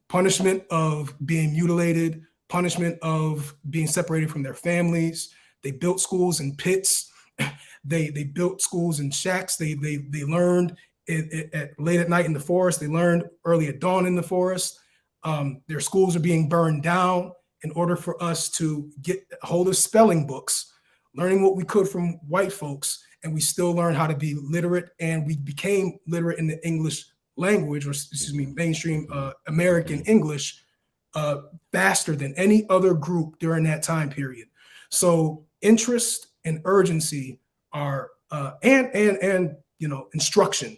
punishment of being mutilated, punishment of being separated from their families. They built schools in pits. They built schools in shacks. They learned late at night in the forest. They learned early at dawn in the forest. Their schools are being burned down in order for us to get a hold of spelling books, learning what we could from white folks, and we still learned how to be literate, and we became literate in the English language, or excuse me, mainstream American English, faster than any other group during that time period. So interest and urgency are and you know, instruction,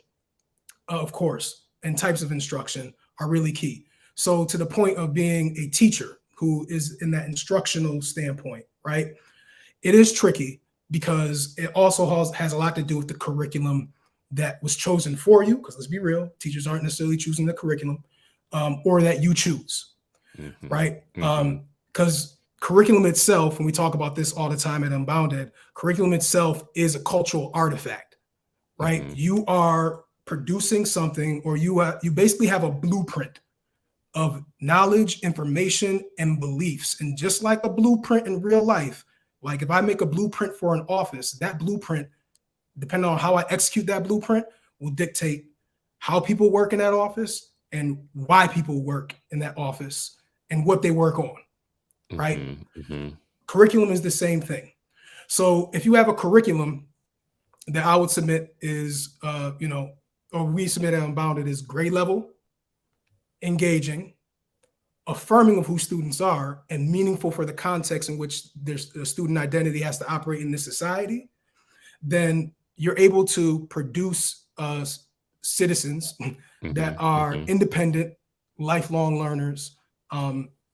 of course, and types of instruction are really key. So to the point of being a teacher who is in that instructional standpoint, right? It is tricky because it also has a lot to do with the curriculum that was chosen for you, because let's be real, teachers aren't necessarily choosing the curriculum, or that you choose, right? Because curriculum itself, when we talk about this all the time at UnBoundEd, curriculum itself is a cultural artifact, right? You are producing something, or you basically have a blueprint of knowledge, information, and beliefs. And just like a blueprint in real life, like if I make a blueprint for an office, that blueprint, depending on how I execute that blueprint, will dictate how people work in that office and why people work in that office and what they work on, right? Curriculum is the same thing. So if you have a curriculum that I would submit is, you know, or we submit at UnBoundEd is grade level, engaging, affirming of who students are, and meaningful for the context in which there's the student identity has to operate in this society, then you're able to produce citizens that are independent, lifelong learners,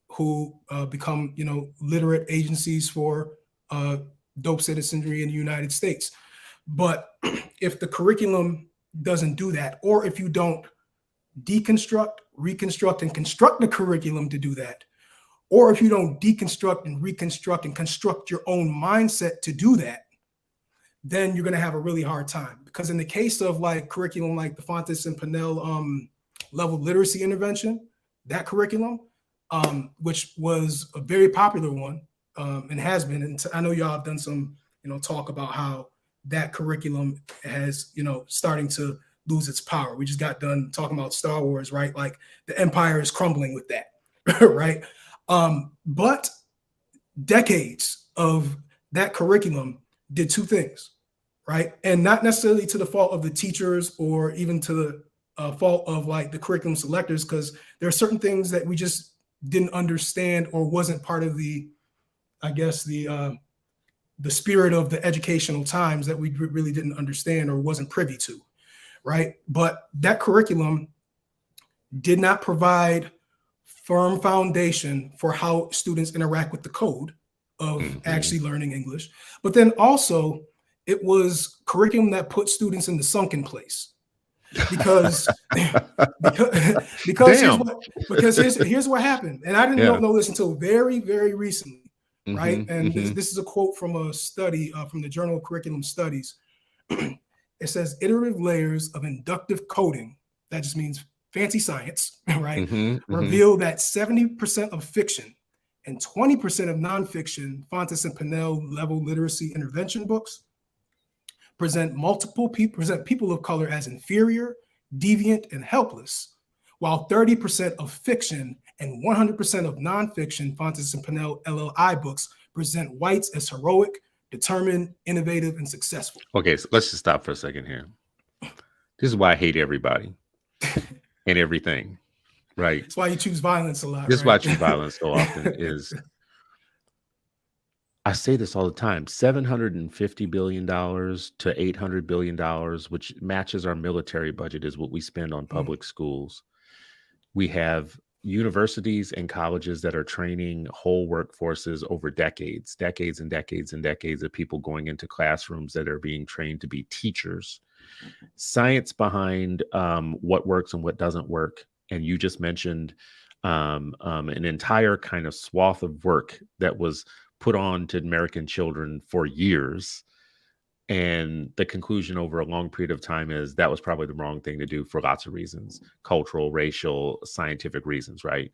who become, you know, literate agencies for dope citizenry in the United States. But if the curriculum doesn't do that, or if you don't deconstruct, reconstruct, and construct the curriculum to do that, or if you don't deconstruct and reconstruct and construct your own mindset to do that, then you're going to have a really hard time. Because in the case of like curriculum like the Fontes and Pinnell level literacy intervention, that curriculum, which was a very popular one, and has been, and I know y'all have done some, you know, talk about how that curriculum has, you know, starting to lose its power. We just got done talking about Star Wars, right? Like the empire is crumbling with that, right? But decades of that curriculum did two things, right? And not necessarily to the fault of the teachers or even to the fault of like the curriculum selectors, because there are certain things that we just didn't understand or wasn't part of the, I guess, the spirit of the educational times that we really didn't understand or wasn't privy to. Right. But that curriculum did not provide firm foundation for how students interact with the code of actually learning English. But then also it was curriculum that put students in the sunken place. Because here's what happened. And I didn't know this until very, very recently. Right. And this is a quote from a study from the Journal of Curriculum Studies. It says iterative layers of inductive coding, that just means fancy science, right? Reveal that 70% of fiction and 20% of nonfiction Fontes and Pinnell level literacy intervention books present people of color as inferior, deviant, and helpless, while 30% of fiction and 100% of nonfiction Fontes and Pinnell LLI books present whites as heroic, determined, innovative, and successful. Okay, so let's just stop for a second here. This is why I hate everybody and everything, right? That's why you choose violence a lot. This is why I choose violence so often is, I say this all the time, $750 billion to $800 billion, which matches our military budget, is what we spend on public schools. We have universities and colleges that are training whole workforces over decades and decades and decades of people going into classrooms that are being trained to be teachers. Science behind what works and what doesn't work. And you just mentioned an entire kind of swath of work that was put on to American children for years And the conclusion over a long period of time is that was probably the wrong thing to do for lots of reasons, cultural, racial, scientific reasons, right?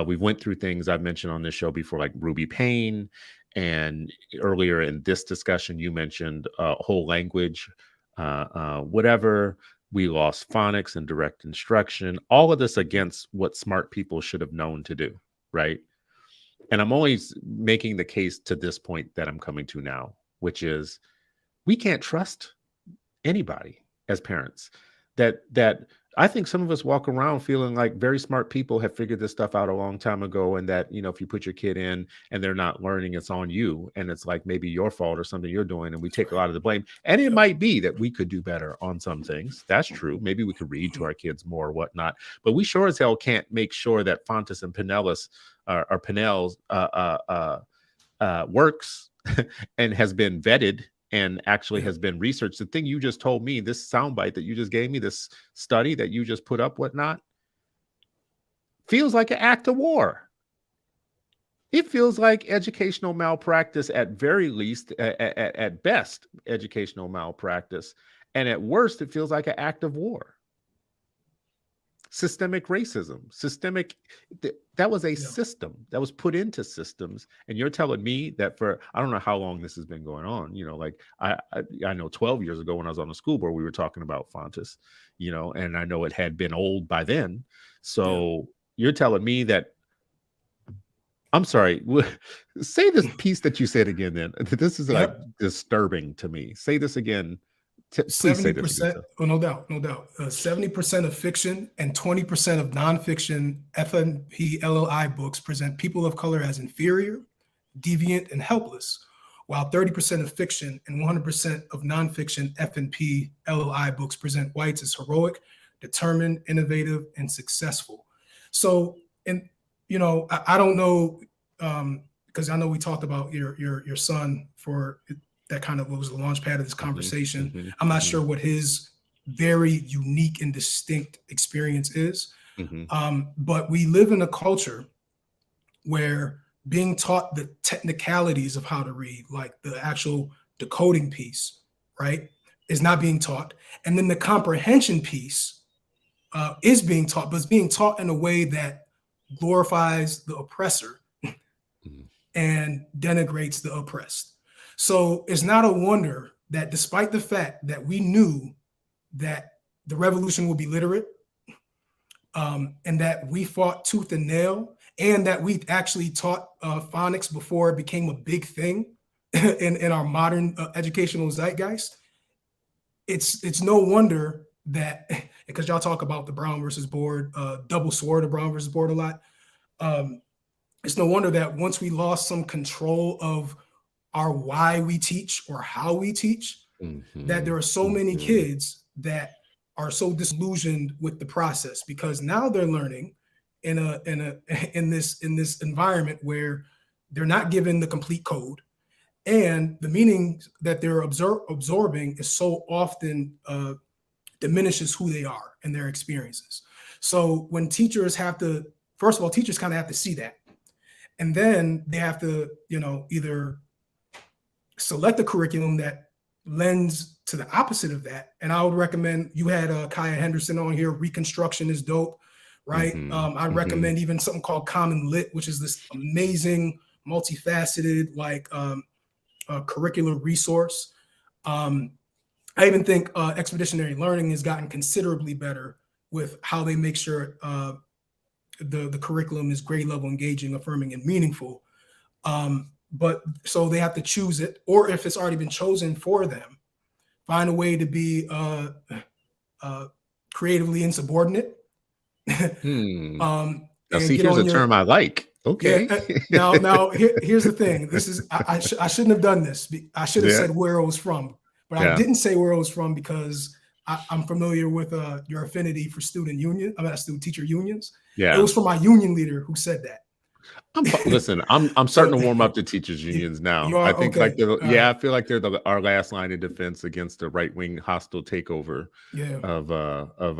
We went through things I've mentioned on this show before, like Ruby Payne. And earlier in this discussion, you mentioned whole language, whatever. We lost phonics and direct instruction, all of this against what smart people should have known to do, right? And I'm only making the case to this point that I'm coming to now, which is we can't trust anybody as parents. That I think some of us walk around feeling like very smart people have figured this stuff out a long time ago, and that, you know, if you put your kid in and they're not learning, it's on you, and it's like maybe your fault or something you're doing, and we take a lot of the blame. And it might be that we could do better on some things. That's true. Maybe we could read to our kids more or whatnot, but we sure as hell can't make sure that Fontes and Pinellas or Pinnell's works and has been vetted and actually has been researched. The thing you just told me, this soundbite that you just gave me, this study that you just put up, whatnot, feels like an act of war. It feels like educational malpractice at very least, at best, educational malpractice. And at worst, it feels like an act of war. Systemic racism, that was a system that was put into systems. And you're telling me that for, I don't know how long this has been going on, you know, like I know 12 years ago when I was on the school board, we were talking about Fontes, you know, and I know it had been old by then. So you're telling me that, I'm sorry, say this piece that you said again, then this is like disturbing to me. Say this again. 70%, no doubt. 70% of fiction and 20% of nonfiction FNP LLI books present people of color as inferior, deviant, and helpless, while 30% of fiction and 100% of nonfiction FNP LLI books present whites as heroic, determined, innovative, and successful. So, and you know, I don't know, because I know we talked about your son for that kind of was the launch pad of this conversation. I'm not sure what his very unique and distinct experience is. But we live in a culture where being taught the technicalities of how to read, like the actual decoding piece, right, is not being taught. And then the comprehension piece is being taught, but it's being taught in a way that glorifies the oppressor and denigrates the oppressed. So it's not a wonder that despite the fact that we knew that the revolution would be literate, and that we fought tooth and nail, and that we actually taught phonics before it became a big thing in our modern educational zeitgeist, it's no wonder that, because y'all talk about the Brown versus Board, double sword of Brown versus Board a lot, it's no wonder that once we lost some control of our why we teach or how we teach, that there are so many kids that are so disillusioned with the process, because now they're learning in this environment where they're not given the complete code, and the meaning that they're absorbing is so often diminishes who they are and their experiences. So when teachers have to, first of all, teachers kind of have to see that, and then they have to, you know, either select a curriculum that lends to the opposite of that. And I would recommend, you had Kaya Henderson on here, Reconstruction is dope, right? I recommend even something called Common Lit, which is this amazing, multifaceted, like curricular resource. I even think Expeditionary Learning has gotten considerably better with how they make sure the curriculum is grade level, engaging, affirming, and meaningful. But so they have to choose it, or if it's already been chosen for them, find a way to be creatively insubordinate. Now, see, here's a term I like. Okay. Yeah, now here's the thing. This is I shouldn't have done this. I should have said where it was from, but I didn't say where it was from because I'm familiar with your affinity for student teacher unions. Yeah, it was from my union leader who said that. Listen, I'm starting to warm up to teachers unions now. I think like I feel like they're our last line of defense against the right-wing hostile takeover of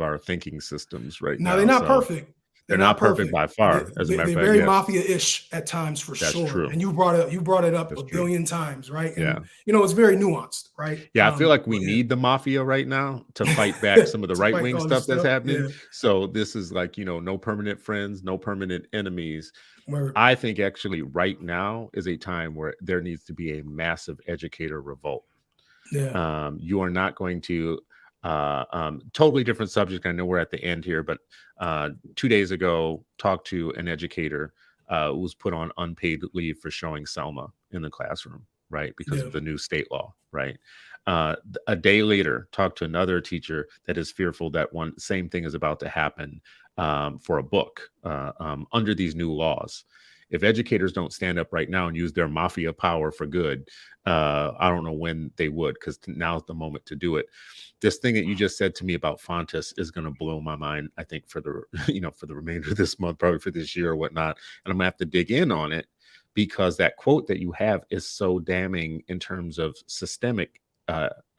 our thinking systems right now. They're not perfect. They're not perfect by far. As a matter of They're fact, very yes. mafia-ish at times, for That's sure. true. And you brought it up That's a true. billion times, right? And Yeah. you know, it's very nuanced, right? Yeah, I feel like we but yeah. need the mafia right now to fight back some of the To right fight wing all this stuff that's stuff, happening. yeah. So this is like, you know, no permanent friends, no permanent enemies. Word. I think actually right now is a time where there needs to be a massive educator revolt. Yeah. You are not going to totally different subject. I know we're at the end here, but 2 days ago, talked to an educator who was put on unpaid leave for showing Selma in the classroom, right? Because of the new state law, right? A day later, talked to another teacher that is fearful that one same thing is about to happen for a book under these new laws. If educators don't stand up right now and use their mafia power for good, I don't know when they would, because now's the moment to do it. This thing that you just said to me about Fontes is going to blow my mind, I think, for the, you know, for the remainder of this month, probably for this year or whatnot. And I'm gonna have to dig in on it, because that quote that you have is so damning in terms of systemic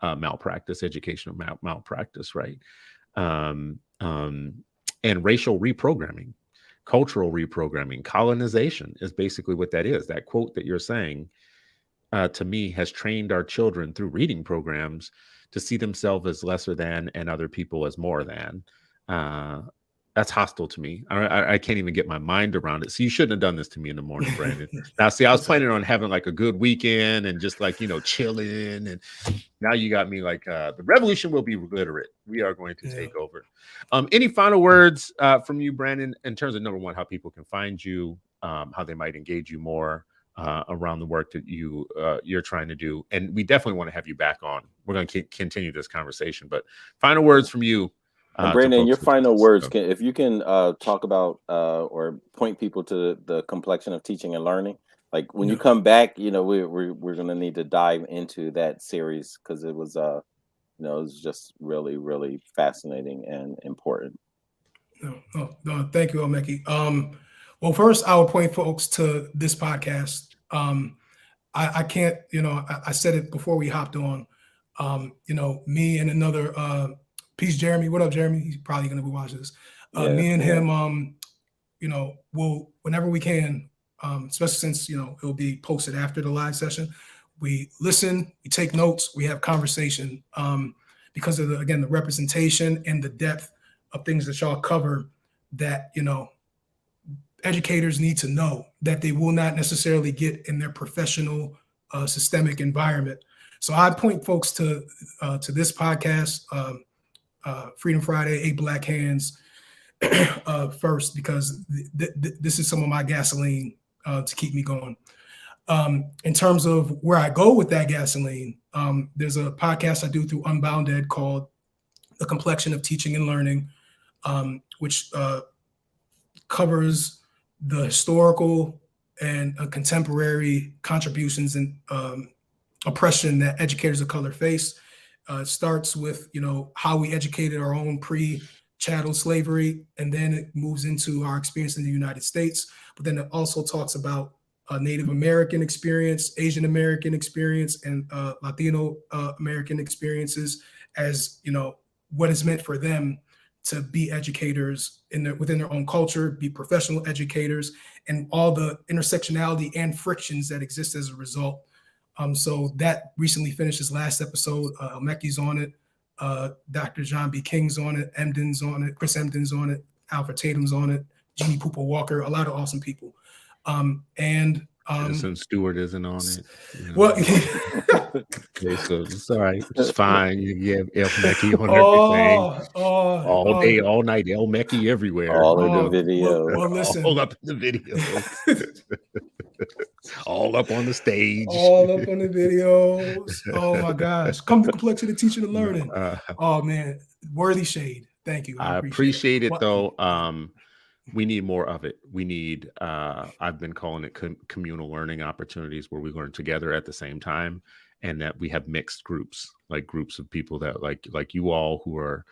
malpractice, educational malpractice, right? And racial reprogramming, cultural reprogramming, colonization is basically what that is. That quote that you're saying, to me, has trained our children through reading programs to see themselves as lesser than and other people as more than. That's hostile to me. I can't even get my mind around it. So you shouldn't have done this to me in the morning, Brandon. Now, see, I was planning on having like a good weekend and just like, you know, chilling. And now you got me like, the revolution will be literate. We are going to take over. Any final words from you, Brandon, in terms of, number one, how people can find you, how they might engage you more around the work that you're trying to do? And we definitely want to have you back on. We're going to continue this conversation, but final words from you. And Brandon, your final words, if you can talk about or point people to the complexion of teaching and learning. Like when you come back, you know, we're going to need to dive into that series, because it was, you know, it was just really, really fascinating and important. No, thank you, Omeki. Well, first, I would point folks to this podcast. I can't, you know, I said it before we hopped on. You know, me and another. Peace, Jeremy. What up, Jeremy? He's probably going to be watching this. Me and him, you know, we'll, whenever we can, especially since, you know, it'll be posted after the live session, we listen, we take notes, we have conversation, because of the representation and the depth of things that y'all cover that, you know, educators need to know that they will not necessarily get in their professional systemic environment. So I point folks to this podcast, Freedom Friday, 8 Black Hands, first, because this is some of my gasoline to keep me going. In terms of where I go with that gasoline, there's a podcast I do through UnBoundEd called The Complexion of Teaching and Learning, which covers the historical and contemporary contributions and oppression that educators of color face. It starts with, you know, how we educated our own pre-chattel slavery, and then it moves into our experience in the United States. But then it also talks about Native American experience, Asian American experience, and Latino American experiences, as, you know, what is meant for them to be educators within their own culture, be professional educators, and all the intersectionality and frictions that exist as a result. So that recently finished his last episode. Meki's on it. Dr. John B. King's on it. Emden's on it. Chris Emden's on it. Alfred Tatum's on it. Jeannie Pooper Walker. A lot of awesome people. Edison Stewart isn't on it. You know? Well, okay, so it's all right. It's fine. You have El Mekki on everything. All day, all night. El Mekki everywhere. All in the video. Well, listen. All up in the videos. All up on the stage. All up on the videos. Oh my gosh. Come to Complexion of Teaching and Learning. Oh man. Worthy shade. Thank you. I appreciate it though. We need more of it. We need, I've been calling it communal learning opportunities, where we learn together at the same time, and that we have mixed groups, like groups of people that like you all who are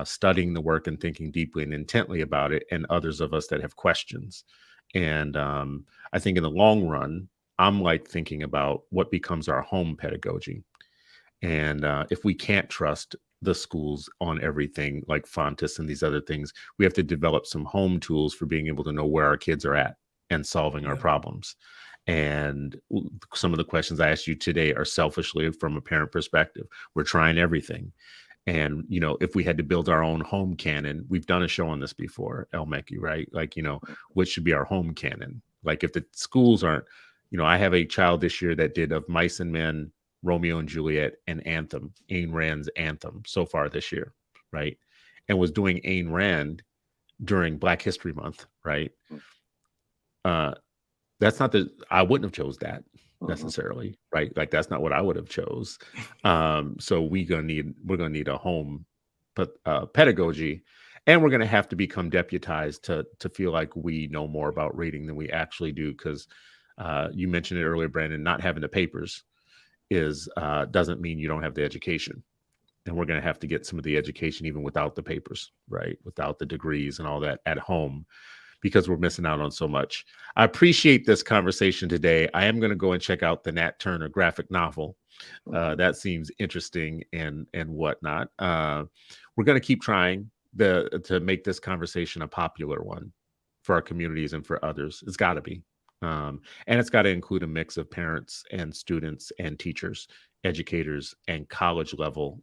studying the work and thinking deeply and intently about it, and others of us that have questions. And I think in the long run, I'm like thinking about what becomes our home pedagogy. And if we can't trust the schools on everything like Fontis and these other things. We have to develop some home tools for being able to know where our kids are at and solving our problems. And some of the questions I asked you today are selfishly from a parent perspective. We're trying everything. And, you know, if we had to build our own home canon, we've done a show on this before, El Mekki, right? Like, you know, what should be our home canon? Like if the schools aren't, you know, I have a child this year that did Of Mice and Men, Romeo and Juliet, and Anthem, Ayn Rand's Anthem so far this year, right? And was doing Ayn Rand during Black History Month, right? That's not I wouldn't have chose that necessarily, right? Like that's not what I would have chose. So we're gonna need a home pedagogy, and we're gonna have to become deputized to feel like we know more about reading than we actually do. Because you mentioned it earlier, Brandon, not having the papers doesn't mean you don't have the education. And we're going to have to get some of the education even without the papers, right? Without the degrees and all that at home, because we're missing out on so much. I appreciate this conversation today. I am going to go and check out the Nat Turner graphic novel. That seems interesting and whatnot. We're going to keep trying to make this conversation a popular one for our communities and for others. It's got to be. And it's got to include a mix of parents and students and teachers, educators, and college level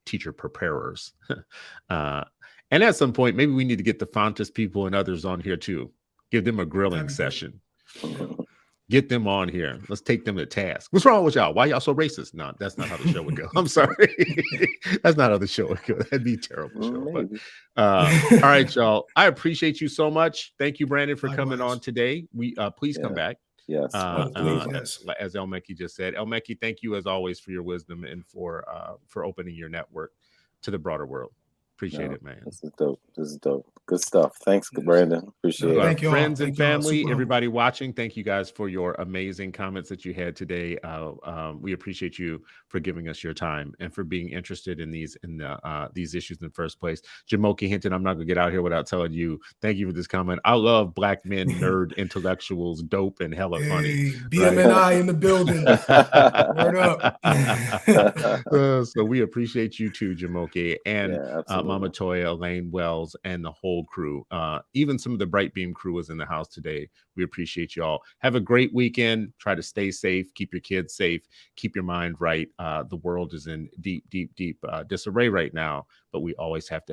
teacher preparers. And at some point, maybe we need to get the Fontis people and others on here too. Give them a grilling session. Get them on here. Let's take them to task. What's wrong with y'all? Why y'all so racist? No, that's not how the show would go. I'm sorry. That's not how the show would go. That'd be a terrible show. But, all right, y'all. I appreciate you so much. Thank you, Brandon, for coming on today. We please come back. Yes. As El Mekki just said. El Mekki, thank you as always for your wisdom and for opening your network to the broader world. Appreciate it, man. This is dope. This is dope. Good stuff. Thanks, Brandon. Appreciate it. Thank you, friends and family, everybody watching. Thank you guys for your amazing comments that you had today. We appreciate you for giving us your time and for being interested in these issues in the first place. Jamoki Hinton, I'm not gonna get out here without telling you. Thank you for this comment. I love black men, nerd intellectuals, dope and hella funny. BMNI in the building. Word up. So we appreciate you too, Jamoki, and Mama Toya, Elaine Wells, and the whole crew. Even some of the Bright Beam crew was in the house today. We appreciate y'all. Have a great weekend. Try to stay safe. Keep your kids safe. Keep your mind right. The world is in deep disarray right now, but we always have to